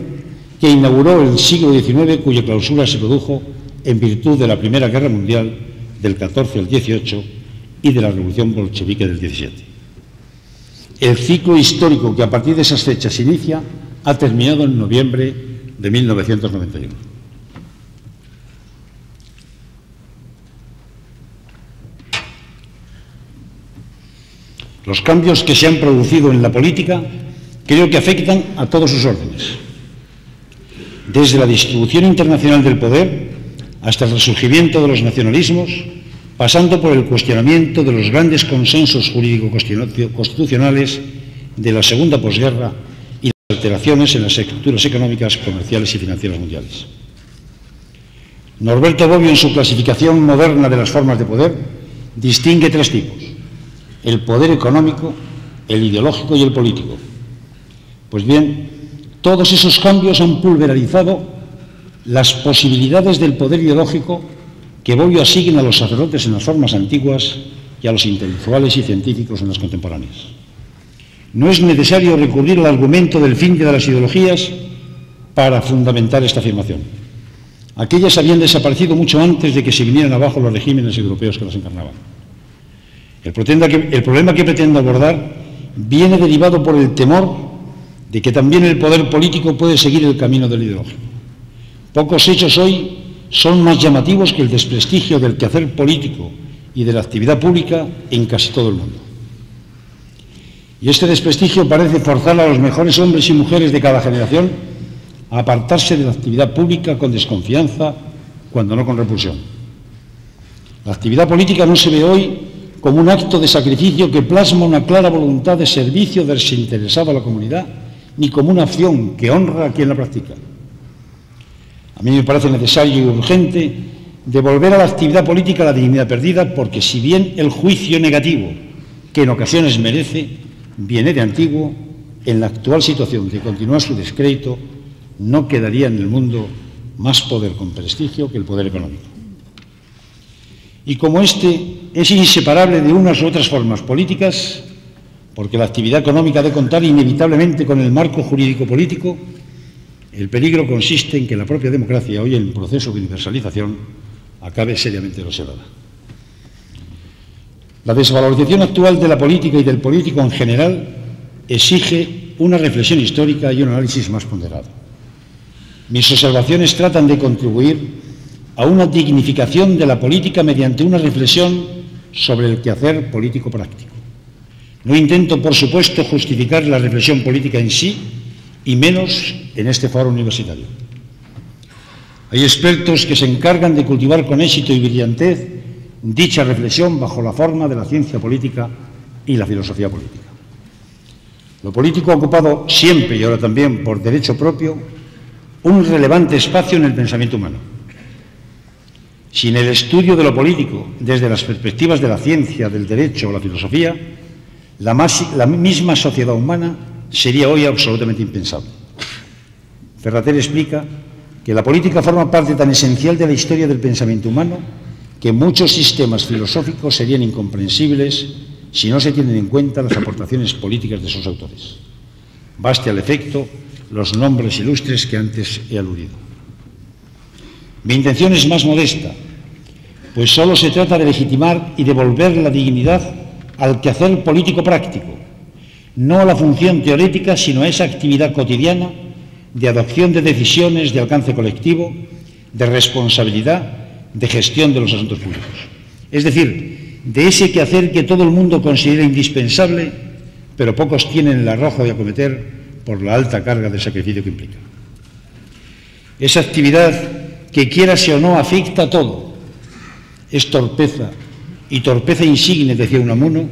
que inauguró el siglo XIX, cuya clausura se produjo en virtud de la Primera Guerra Mundial del 14 al 18 y de la Revolución Bolchevique del 17. El ciclo histórico que a partir de esas fechas se inicia ha terminado en noviembre de 1991. Los cambios que se han producido en la política creo que afectan a todos sus órdenes, desde la distribución internacional del poder hasta el resurgimiento de los nacionalismos, pasando por el cuestionamiento de los grandes consensos jurídico-constitucionales de la segunda posguerra y las alteraciones en las estructuras económicas, comerciales y financieras mundiales. Norberto Bobbio, en su clasificación moderna de las formas de poder, distingue 3 tipos: el poder económico, el ideológico y el político. Pues bien, todos esos cambios han pulverizado las posibilidades del poder ideológico que Bobbio asigna a los sacerdotes en las formas antiguas y a los intelectuales y científicos en las contemporáneas. No es necesario recurrir al argumento del fin de las ideologías para fundamentar esta afirmación. Aquellas habían desaparecido mucho antes de que se vinieran abajo los regímenes europeos que las encarnaban. El problema que pretendo abordar viene derivado por el temor de que también el poder político puede seguir el camino del ideológico. Pocos hechos hoy son más llamativos que el desprestigio del quehacer político y de la actividad pública en casi todo el mundo. Y este desprestigio parece forzar a los mejores hombres y mujeres de cada generación a apartarse de la actividad pública con desconfianza, cuando no con repulsión. La actividad política no se ve hoy como un acto de sacrificio que plasma una clara voluntad de servicio desinteresado a la comunidad, ni como una acción que honra a quien la practica. A mí me parece necesario y urgente devolver a la actividad política la dignidad perdida, porque si bien el juicio negativo, que en ocasiones merece, viene de antiguo, en la actual situación de continuar su descrédito, no quedaría en el mundo más poder con prestigio que el poder económico. Y como este es inseparable de unas u otras formas políticas, porque la actividad económica ha de contar inevitablemente con el marco jurídico político, el peligro consiste en que la propia democracia, hoy en proceso de universalización, acabe seriamente erosionada. La desvalorización actual de la política y del político en general exige una reflexión histórica y un análisis más ponderado. Mis observaciones tratan de contribuir a una dignificación de la política mediante una reflexión sobre el quehacer político práctico. No intento, por supuesto, justificar la reflexión política en sí, y menos en este foro universitario. Hay expertos que se encargan de cultivar con éxito y brillantez dicha reflexión bajo la forma de la ciencia política y la filosofía política. Lo político ha ocupado siempre, y ahora también por derecho propio, un relevante espacio en el pensamiento humano. Sin el estudio de lo político desde las perspectivas de la ciencia, del derecho o la filosofía, la misma sociedad humana sería hoy absolutamente impensable. Ferrater explica que la política forma parte tan esencial de la historia del pensamiento humano que muchos sistemas filosóficos serían incomprensibles si no se tienen en cuenta las aportaciones políticas de sus autores. Baste al efecto los nombres ilustres que antes he aludido. Mi intención es más modesta, pues solo se trata de legitimar y devolver la dignidad al quehacer político práctico, no a la función teórica, sino a esa actividad cotidiana de adopción de decisiones de alcance colectivo, de responsabilidad, de gestión de los asuntos públicos. Es decir, de ese quehacer que todo el mundo considera indispensable, pero pocos tienen el arrojo de acometer por la alta carga de sacrificio que implica. Esa actividad que quiérase o no afecta a todo. Es torpeza, y torpeza insigne, decía Unamuno,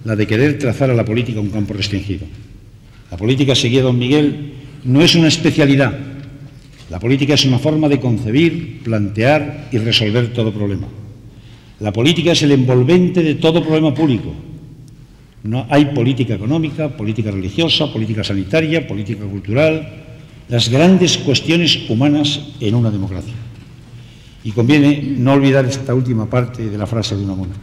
la de querer trazar a la política un campo restringido. La política, seguía don Miguel, no es una especialidad. La política es una forma de concebir, plantear y resolver todo problema. La política es el envolvente de todo problema público. No hay política económica, política religiosa, política sanitaria, política cultural, las grandes cuestiones humanas en una democracia. Y conviene no olvidar esta última parte de la frase de Unamuno.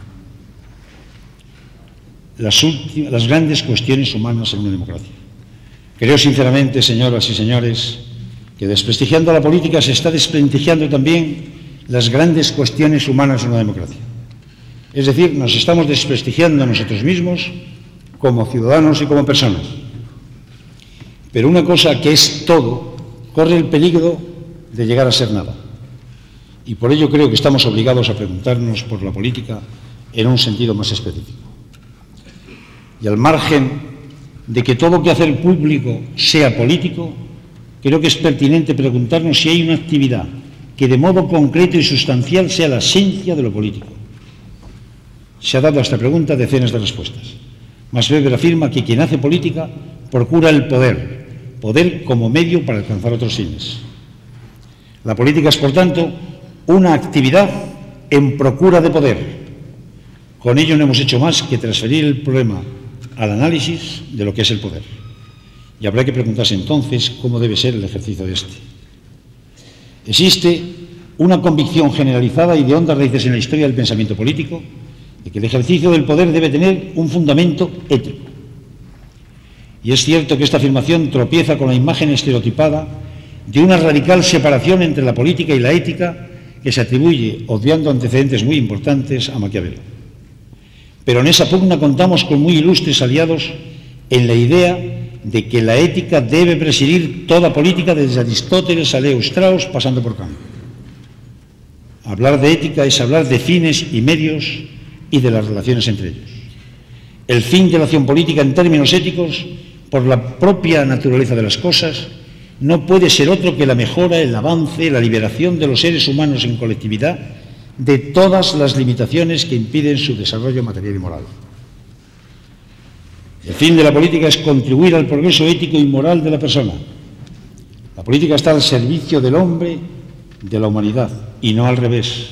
Las grandes cuestiones humanas en una democracia. Creo sinceramente, señoras y señores, que desprestigiando a la política se está desprestigiando también las grandes cuestiones humanas en una democracia. Es decir, nos estamos desprestigiando a nosotros mismos como ciudadanos y como personas. Pero una cosa que es todo corre el peligro de llegar a ser nada. Y por ello creo que estamos obligados a preguntarnos por la política en un sentido más específico. Y al margen de que todo quehacer público sea político, creo que es pertinente preguntarnos si hay una actividad que de modo concreto y sustancial sea la esencia de lo político. Se ha dado a esta pregunta decenas de respuestas. Max Weber afirma que quien hace política procura el poder, poder como medio para alcanzar otros fines. La política es, por tanto, una actividad en procura de poder. Con ello no hemos hecho más que transferir el problema al análisis de lo que es el poder. Y habrá que preguntarse entonces cómo debe ser el ejercicio de este. Existe una convicción generalizada y de hondas raíces en la historia del pensamiento político de que el ejercicio del poder debe tener un fundamento ético. Y es cierto que esta afirmación tropieza con la imagen estereotipada de una radical separación entre la política y la ética que se atribuye, obviando antecedentes muy importantes, a Maquiavelo. Pero en esa pugna contamos con muy ilustres aliados en la idea de que la ética debe presidir toda política desde Aristóteles a Leo Strauss, pasando por Kant. Hablar de ética es hablar de fines y medios y de las relaciones entre ellos. El fin de la acción política en términos éticos, por la propia naturaleza de las cosas, no puede ser otro que la mejora, el avance, la liberación de los seres humanos en colectividad de todas las limitaciones que impiden su desarrollo material y moral. El fin de la política es contribuir al progreso ético y moral de la persona. La política está al servicio del hombre, de la humanidad, y no al revés.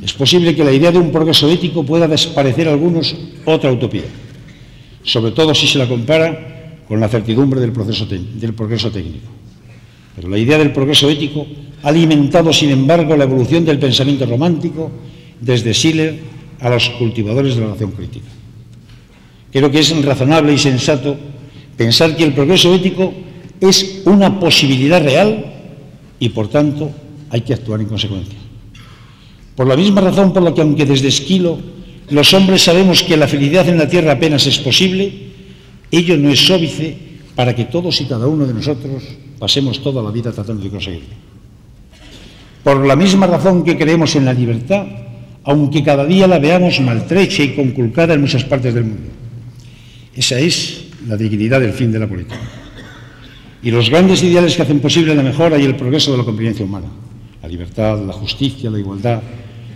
Es posible que la idea de un progreso ético pueda desaparecer a algunos otra utopía, sobre todo si se la compara con la certidumbre del progreso técnico. Pero la idea del progreso ético ha alimentado, sin embargo, la evolución del pensamiento romántico desde Schiller a los cultivadores de la ración crítica. Creo que es razonable y sensato pensar que el progreso ético es una posibilidad real y, por tanto, hay que actuar en consecuencia. Por la misma razón por la que, aunque desde Esquilo los hombres sabemos que la felicidad en la tierra apenas es posible, ello no es óbice para que todos y cada uno de nosotros pasemos toda la vida tratando de conseguirlo. Por la misma razón que creemos en la libertad, aunque cada día la veamos maltrecha y conculcada en muchas partes del mundo. Esa es la dignidad del fin de la política. Y los grandes ideales que hacen posible la mejora y el progreso de la convivencia humana: la libertad, la justicia, la igualdad,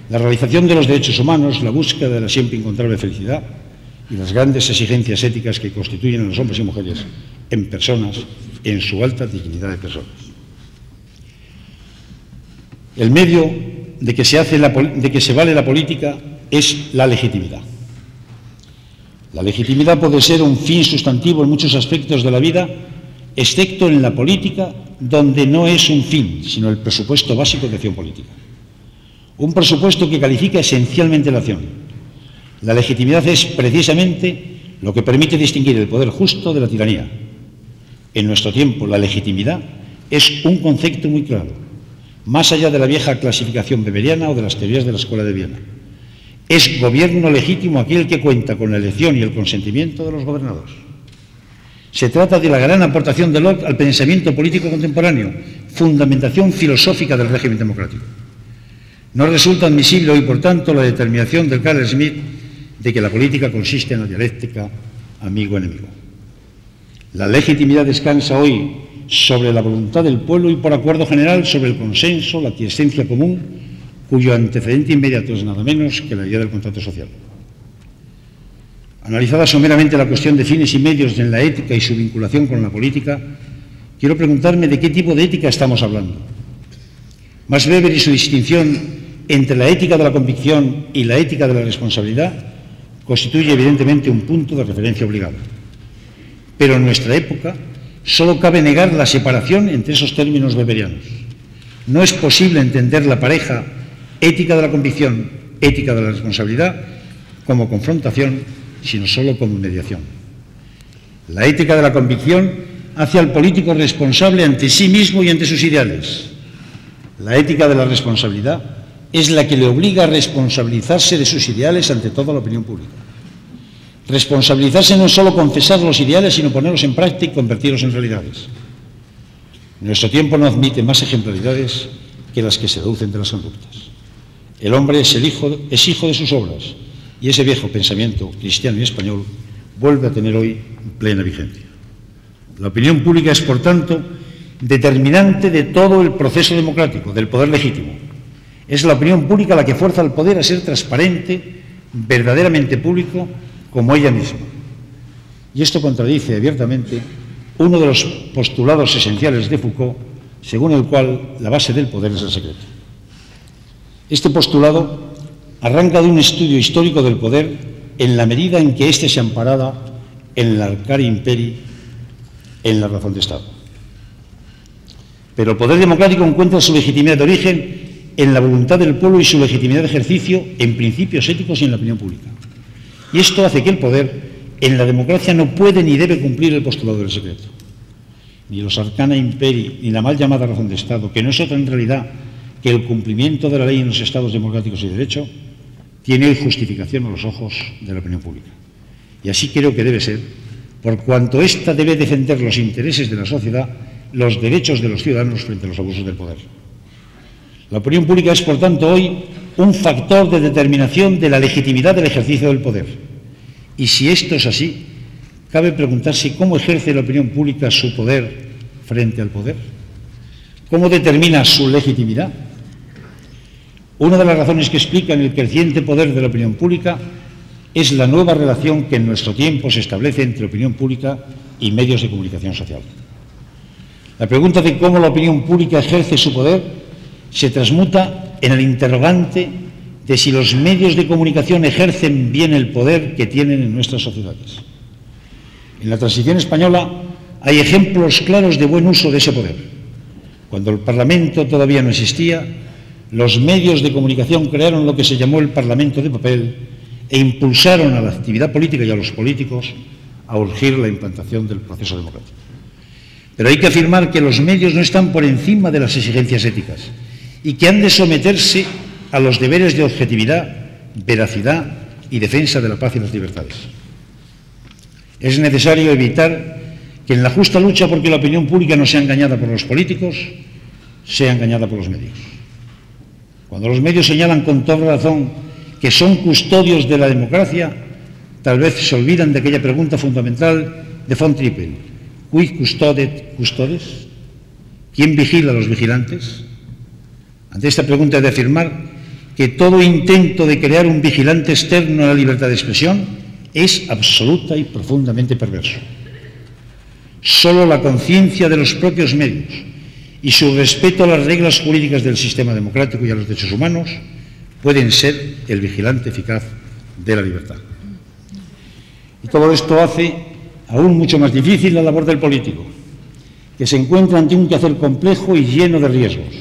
la realización de los derechos humanos, la búsqueda de la siempre encontrable felicidad y las grandes exigencias éticas que constituyen a los hombres y mujeres en personas, en su alta dignidad de personas. El medio de que se vale la política es la legitimidad. La legitimidad puede ser un fin sustantivo en muchos aspectos de la vida, excepto en la política, donde no es un fin, sino el presupuesto básico de acción política. Un presupuesto que califica esencialmente la acción. La legitimidad es precisamente lo que permite distinguir el poder justo de la tiranía. En nuestro tiempo, la legitimidad es un concepto muy claro, más allá de la vieja clasificación weberiana o de las teorías de la Escuela de Viena. Es gobierno legítimo aquel que cuenta con la elección y el consentimiento de los gobernados. Se trata de la gran aportación de Locke al pensamiento político contemporáneo, fundamentación filosófica del régimen democrático. No resulta admisible hoy, por tanto, la determinación del Carl Schmitt de que la política consiste en la dialéctica amigo-enemigo. La legitimidad descansa hoy sobre la voluntad del pueblo y por acuerdo general sobre el consenso, la aquiescencia común, cuyo antecedente inmediato es nada menos que la idea del contrato social. Analizada someramente la cuestión de fines y medios en la ética y su vinculación con la política, quiero preguntarme de qué tipo de ética estamos hablando. Max Weber y su distinción entre la ética de la convicción y la ética de la responsabilidad constituye evidentemente un punto de referencia obligado. Pero en nuestra época solo cabe negar la separación entre esos términos weberianos. No es posible entender la pareja ética de la convicción, ética de la responsabilidad como confrontación, sino solo como mediación. La ética de la convicción hace al político responsable ante sí mismo y ante sus ideales. La ética de la responsabilidad es la que le obliga a responsabilizarse de sus ideales ante toda la opinión pública. Responsabilizarse no es solo confesar los ideales, sino ponerlos en práctica y convertirlos en realidades. Nuestro tiempo no admite más ejemplaridades que las que se deducen de las conductas. El hombre es hijo de sus obras, y ese viejo pensamiento cristiano y español vuelve a tener hoy plena vigencia. La opinión pública es, por tanto, determinante de todo el proceso democrático, del poder legítimo. Es la opinión pública la que fuerza al poder a ser transparente, verdaderamente público, como ella misma. Y esto contradice abiertamente uno de los postulados esenciales de Foucault, según el cual la base del poder es el secreto. Este postulado arranca de un estudio histórico del poder en la medida en que éste se amparaba en el arcare imperi, en la razón de Estado. Pero el poder democrático encuentra su legitimidad de origen en la voluntad del pueblo y su legitimidad de ejercicio en principios éticos y en la opinión pública. Y esto hace que el poder en la democracia no puede ni debe cumplir el postulado del secreto. Ni los arcana imperi, ni la mal llamada razón de Estado, que no es otra en realidad que el cumplimiento de la ley en los estados democráticos y de derecho, tiene hoy justificación a los ojos de la opinión pública. Y así creo que debe ser, por cuanto ésta debe defender los intereses de la sociedad, los derechos de los ciudadanos frente a los abusos del poder. La opinión pública es, por tanto, hoy un factor de determinación de la legitimidad del ejercicio del poder. Y si esto es así, cabe preguntarse cómo ejerce la opinión pública su poder frente al poder. ¿Cómo determina su legitimidad? Una de las razones que explican el creciente poder de la opinión pública es la nueva relación que en nuestro tiempo se establece entre opinión pública y medios de comunicación social. La pregunta de cómo la opinión pública ejerce su poder se transmuta en el interrogante de si los medios de comunicación ejercen bien el poder que tienen en nuestras sociedades. En la transición española hay ejemplos claros de buen uso de ese poder. Cuando el Parlamento todavía no existía, los medios de comunicación crearon lo que se llamó el Parlamento de papel e impulsaron a la actividad política y a los políticos a urgir la implantación del proceso democrático. Pero hay que afirmar que los medios no están por encima de las exigencias éticas y que han de someterse a los deberes de objetividad, veracidad y defensa de la paz y las libertades. Es necesario evitar que en la justa lucha porque la opinión pública no sea engañada por los políticos, sea engañada por los medios. Cuando los medios señalan con toda razón que son custodios de la democracia, tal vez se olvidan de aquella pregunta fundamental de von Trippel: ¿Quid custodet custodes? ¿Quién vigila a los vigilantes? Ante esta pregunta he de afirmar que todo intento de crear un vigilante externo a la libertad de expresión es absoluta y profundamente perverso. Solo la conciencia de los propios medios y su respeto a las reglas jurídicas del sistema democrático y a los derechos humanos pueden ser el vigilante eficaz de la libertad. Y todo esto hace aún mucho más difícil la labor del político, que se encuentra ante un quehacer complejo y lleno de riesgos.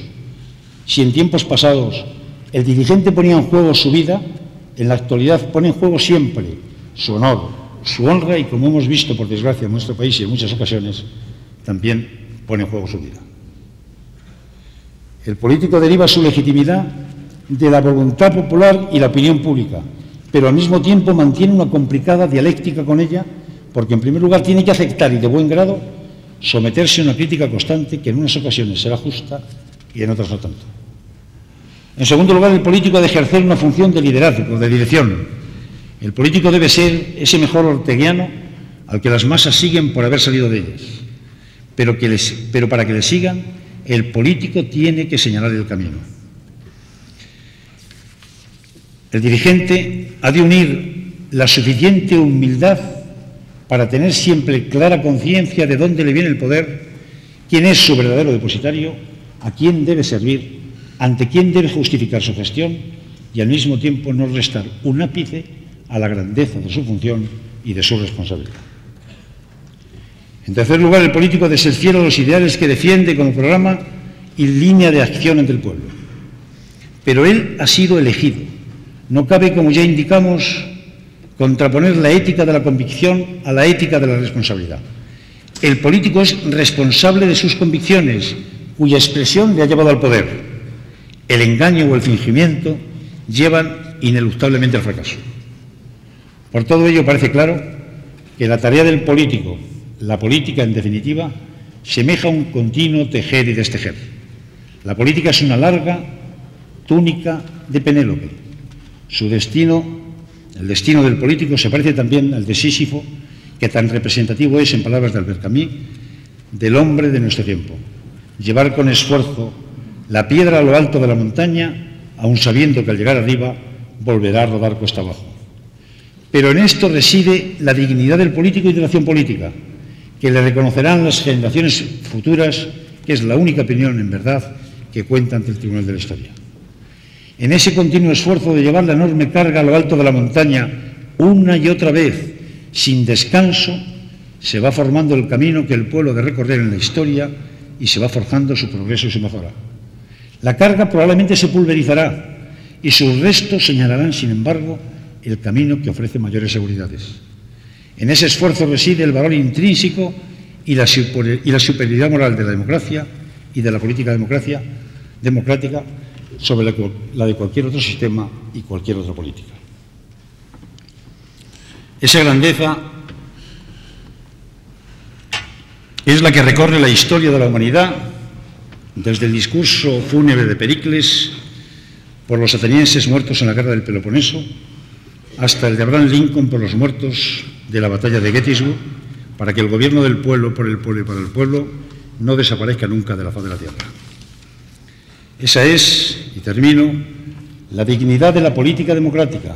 Si en tiempos pasados el dirigente ponía en juego su vida, en la actualidad pone en juego siempre su honor, su honra y, como hemos visto por desgracia en nuestro país y en muchas ocasiones, también pone en juego su vida. El político deriva su legitimidad de la voluntad popular y la opinión pública, pero al mismo tiempo mantiene una complicada dialéctica con ella, porque en primer lugar tiene que aceptar y de buen grado someterse a una crítica constante que en unas ocasiones será justa y en otras no tanto. En segundo lugar, el político ha de ejercer una función de liderazgo, de dirección. El político debe ser ese mejor orteguiano al que las masas siguen por haber salido de ellas. pero para que le sigan, el político tiene que señalar el camino. El dirigente ha de unir la suficiente humildad para tener siempre clara conciencia de dónde le viene el poder, quién es su verdadero depositario, a quién debe servir, ante quién debe justificar su gestión y al mismo tiempo no restar un ápice a la grandeza de su función y de su responsabilidad. En tercer lugar, el político desfiela los ideales que defiende como programa y línea de acción ante el pueblo. Pero él ha sido elegido. No cabe, como ya indicamos, contraponer la ética de la convicción a la ética de la responsabilidad. El político es responsable de sus convicciones, cuya expresión le ha llevado al poder. El engaño o el fingimiento llevan ineluctablemente al fracaso. Por todo ello, parece claro que la tarea del político, la política en definitiva, semeja un continuo tejer y destejer. La política es una larga túnica de Penélope. Su destino, el destino del político, se parece también al de Sísifo, que tan representativo es, en palabras de Albert Camus, del hombre de nuestro tiempo. Llevar con esfuerzo la piedra a lo alto de la montaña, aun sabiendo que al llegar arriba volverá a rodar cuesta abajo. Pero en esto reside la dignidad del político y de la acción política, que le reconocerán las generaciones futuras, que es la única opinión, en verdad, que cuenta ante el Tribunal de la Historia. En ese continuo esfuerzo de llevar la enorme carga a lo alto de la montaña una y otra vez, sin descanso, se va formando el camino que el pueblo ha de recorrer en la historia y se va forjando su progreso y su mejora. La carga probablemente se pulverizará y sus restos señalarán, sin embargo, el camino que ofrece mayores seguridades. En ese esfuerzo reside el valor intrínseco y la superioridad moral de la democracia y de la política democrática sobre la de cualquier otro sistema y cualquier otra política. Esa grandeza es la que recorre la historia de la humanidad, desde el discurso fúnebre de Pericles por los atenienses muertos en la guerra del Peloponeso, hasta el de Abraham Lincoln por los muertos de la batalla de Gettysburg, para que el gobierno del pueblo, por el pueblo y para el pueblo, no desaparezca nunca de la faz de la tierra. Esa es, y termino, la dignidad de la política democrática,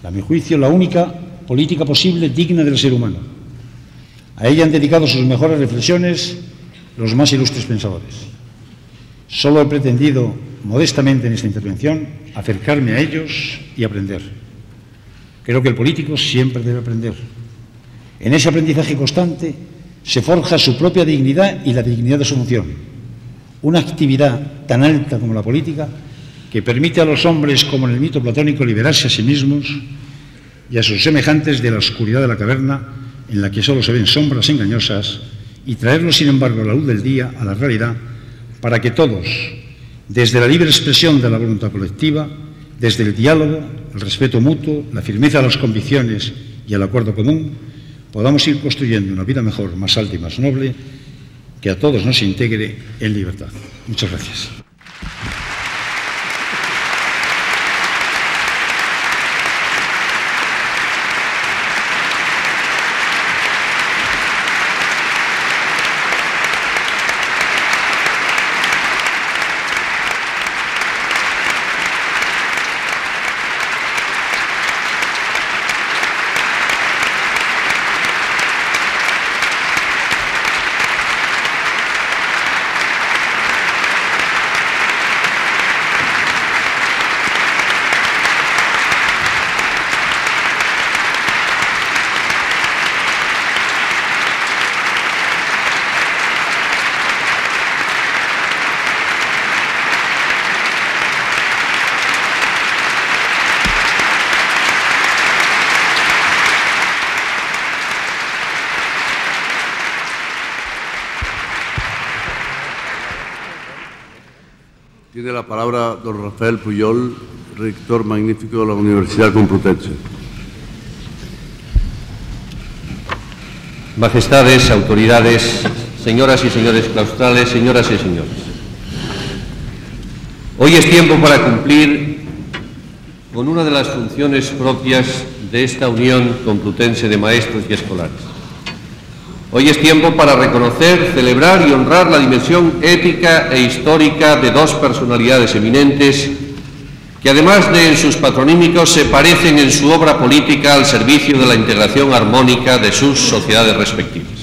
a mi juicio la única política posible digna del ser humano. A ella han dedicado sus mejores reflexiones los más ilustres pensadores. Solo he pretendido, modestamente en esta intervención, acercarme a ellos y aprender. Creo que el político siempre debe aprender. En ese aprendizaje constante se forja su propia dignidad y la dignidad de su función. Una actividad tan alta como la política que permite a los hombres, como en el mito platónico, liberarse a sí mismos y a sus semejantes de la oscuridad de la caverna en la que solo se ven sombras engañosas y traerlos, sin embargo, a la luz del día, a la realidad, para que todos, desde la libre expresión de la voluntad colectiva, desde el diálogo, el respeto mutuo, la firmeza de las convicciones y el acuerdo común, podamos ir construyendo una vida mejor, más alta y más noble, que a todos nos integre en libertad. Muchas gracias. Tiene la palabra don Rafael Puyol, rector magnífico de la Universidad Complutense. Majestades, autoridades, señoras y señores claustrales, señoras y señores. Hoy es tiempo para cumplir con una de las funciones propias de esta Unión Complutense de Maestros y Escolares. Hoy es tiempo para reconocer, celebrar y honrar la dimensión ética e histórica de dos personalidades eminentes que, además de en sus patronímicos, se parecen en su obra política al servicio de la integración armónica de sus sociedades respectivas.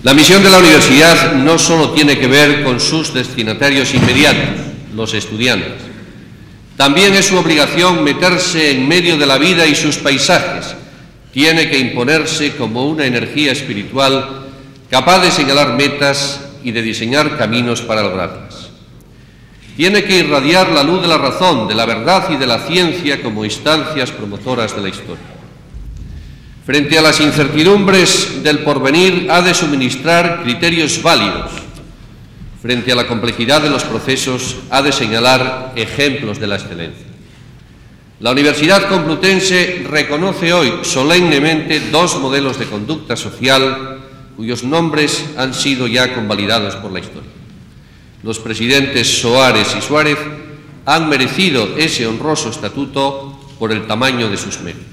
La misión de la universidad no solo tiene que ver con sus destinatarios inmediatos, los estudiantes. También es su obligación meterse en medio de la vida y sus paisajes. Tiene que imponerse como una energía espiritual capaz de señalar metas y de diseñar caminos para lograrlas. Tiene que irradiar la luz de la razón, de la verdad y de la ciencia como instancias promotoras de la historia. Frente a las incertidumbres del porvenir, ha de suministrar criterios válidos. Frente a la complejidad de los procesos, ha de señalar ejemplos de la excelencia. La Universidad Complutense reconoce hoy solemnemente dos modelos de conducta social cuyos nombres han sido ya convalidados por la historia. Los presidentes Soares y Suárez han merecido ese honroso estatuto por el tamaño de sus méritos.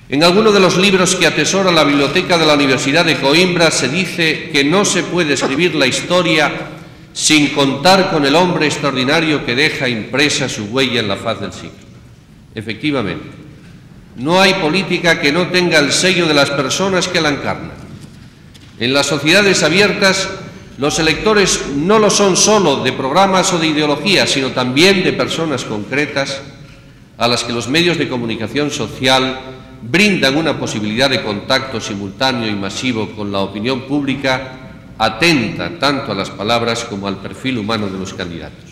En alguno de los libros que atesora la biblioteca de la Universidad de Coimbra se dice que no se puede escribir la historia sin contar con el hombre extraordinario que deja impresa su huella en la faz del siglo. Efectivamente, no hay política que no tenga el sello de las personas que la encarnan. En las sociedades abiertas, los electores no lo son solo de programas o de ideologías, sino también de personas concretas a las que los medios de comunicación social brindan una posibilidad de contacto simultáneo y masivo con la opinión pública, atenta tanto a las palabras como al perfil humano de los candidatos.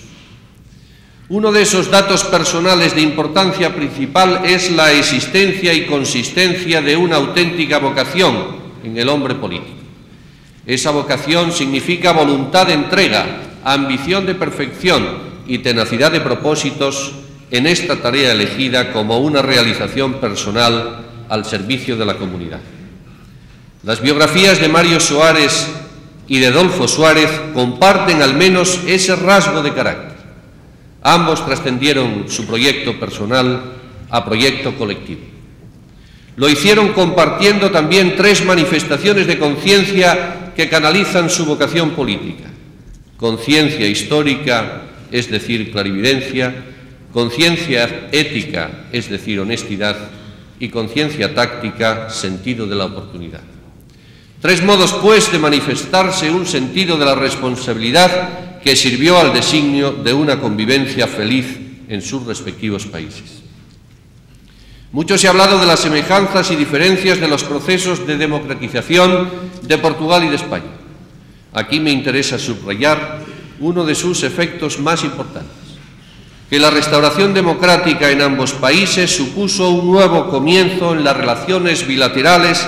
Uno de esos datos personales de importancia principal es la existencia y consistencia de una auténtica vocación en el hombre político. Esa vocación significa voluntad de entrega, ambición de perfección y tenacidad de propósitos en esta tarea elegida como una realización personal al servicio de la comunidad. Las biografías de Mario Soares y de Adolfo Suárez comparten al menos ese rasgo de carácter. Ambos trascendieron su proyecto personal a proyecto colectivo. Lo hicieron compartiendo también tres manifestaciones de conciencia que canalizan su vocación política: conciencia histórica, es decir, clarividencia; conciencia ética, es decir, honestidad; y conciencia táctica, sentido de la oportunidad. Tres modos, pues, de manifestarse un sentido de la responsabilidad que sirvió al designio de una convivencia feliz en sus respectivos países. Mucho se ha hablado de las semejanzas y diferencias de los procesos de democratización de Portugal y de España. Aquí me interesa subrayar uno de sus efectos más importantes: que la restauración democrática en ambos países supuso un nuevo comienzo en las relaciones bilaterales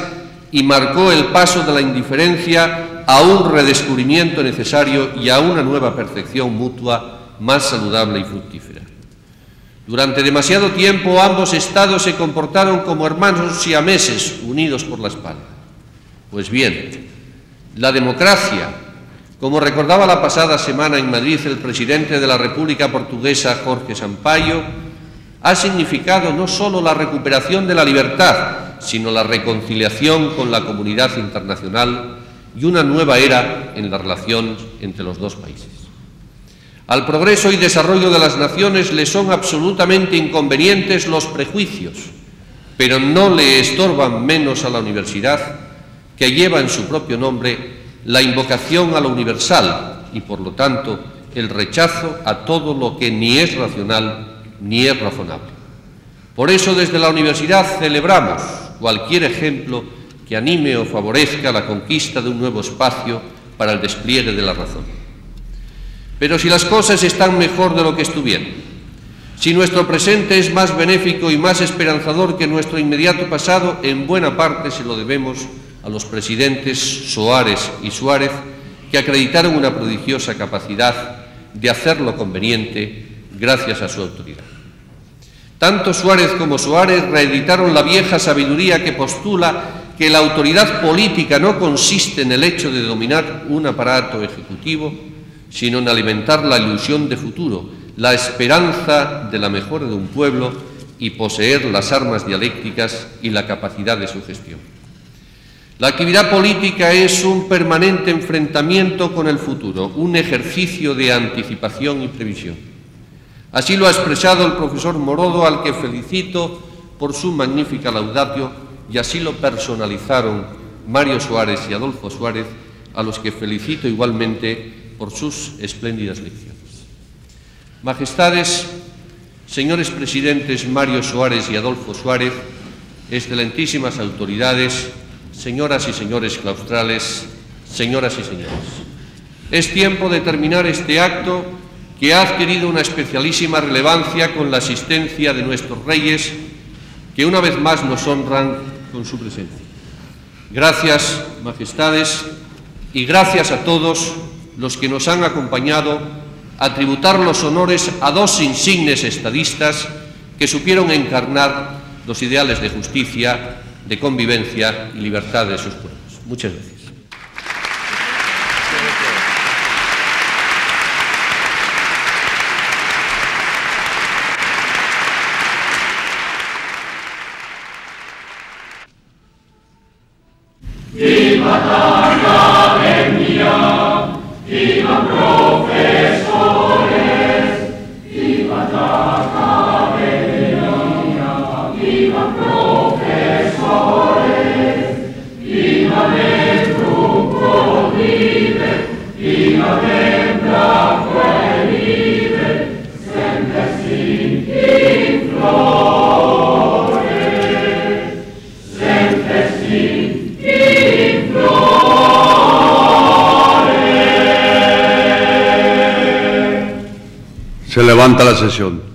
y marcó el paso de la indiferencia a un redescubrimiento necesario y a una nueva percepción mutua más saludable y fructífera. Durante demasiado tiempo ambos estados se comportaron como hermanos siameses unidos por la espalda. Pues bien, la democracia, como recordaba la pasada semana en Madrid el presidente de la República Portuguesa, Jorge Sampaio, ha significado no solo la recuperación de la libertad, sino la reconciliación con la comunidad internacional y una nueva era en la relación entre los dos países. Al progreso y desarrollo de las naciones le son absolutamente inconvenientes los prejuicios, pero no le estorban menos a la universidad, que lleva en su propio nombre la invocación a lo universal y, por lo tanto, el rechazo a todo lo que ni es racional ni es razonable. Por eso, desde la universidad celebramos cualquier ejemplo que anime o favorezca la conquista de un nuevo espacio para el despliegue de la razón. Pero si las cosas están mejor de lo que estuvieron, si nuestro presente es más benéfico y más esperanzador que nuestro inmediato pasado, en buena parte se lo debemos a los presidentes Soares y Suárez, que acreditaron una prodigiosa capacidad de hacer lo conveniente gracias a su autoridad. Tanto Suárez como Soares reeditaron la vieja sabiduría que postula que la autoridad política no consiste en el hecho de dominar un aparato ejecutivo, sino en alimentar la ilusión de futuro, la esperanza de la mejora de un pueblo y poseer las armas dialécticas y la capacidad de su gestión. La actividad política es un permanente enfrentamiento con el futuro, un ejercicio de anticipación y previsión. Así lo ha expresado el profesor Morodo, al que felicito por su magnífica laudatio, y así lo personalizaron Mario Suárez y Adolfo Suárez, a los que felicito igualmente por sus espléndidas lecciones. Majestades, señores presidentes Mario Suárez y Adolfo Suárez, excelentísimas autoridades, señoras y señores claustrales, señoras y señores. Es tiempo de terminar este acto que ha adquirido una especialísima relevancia con la asistencia de nuestros reyes, que una vez más nos honran con su presencia. Gracias, majestades, y gracias a todos los que nos han acompañado a tributar los honores a dos insignes estadistas que supieron encarnar los ideales de justicia, de convivencia y libertad de sus pueblos. Muchas gracias. Viva la academia, viva profesores, viva la academia, viva profesores, viva el truco libre, viva el blanco libre, sempre sin flores, sempre sin Se levanta la sesión.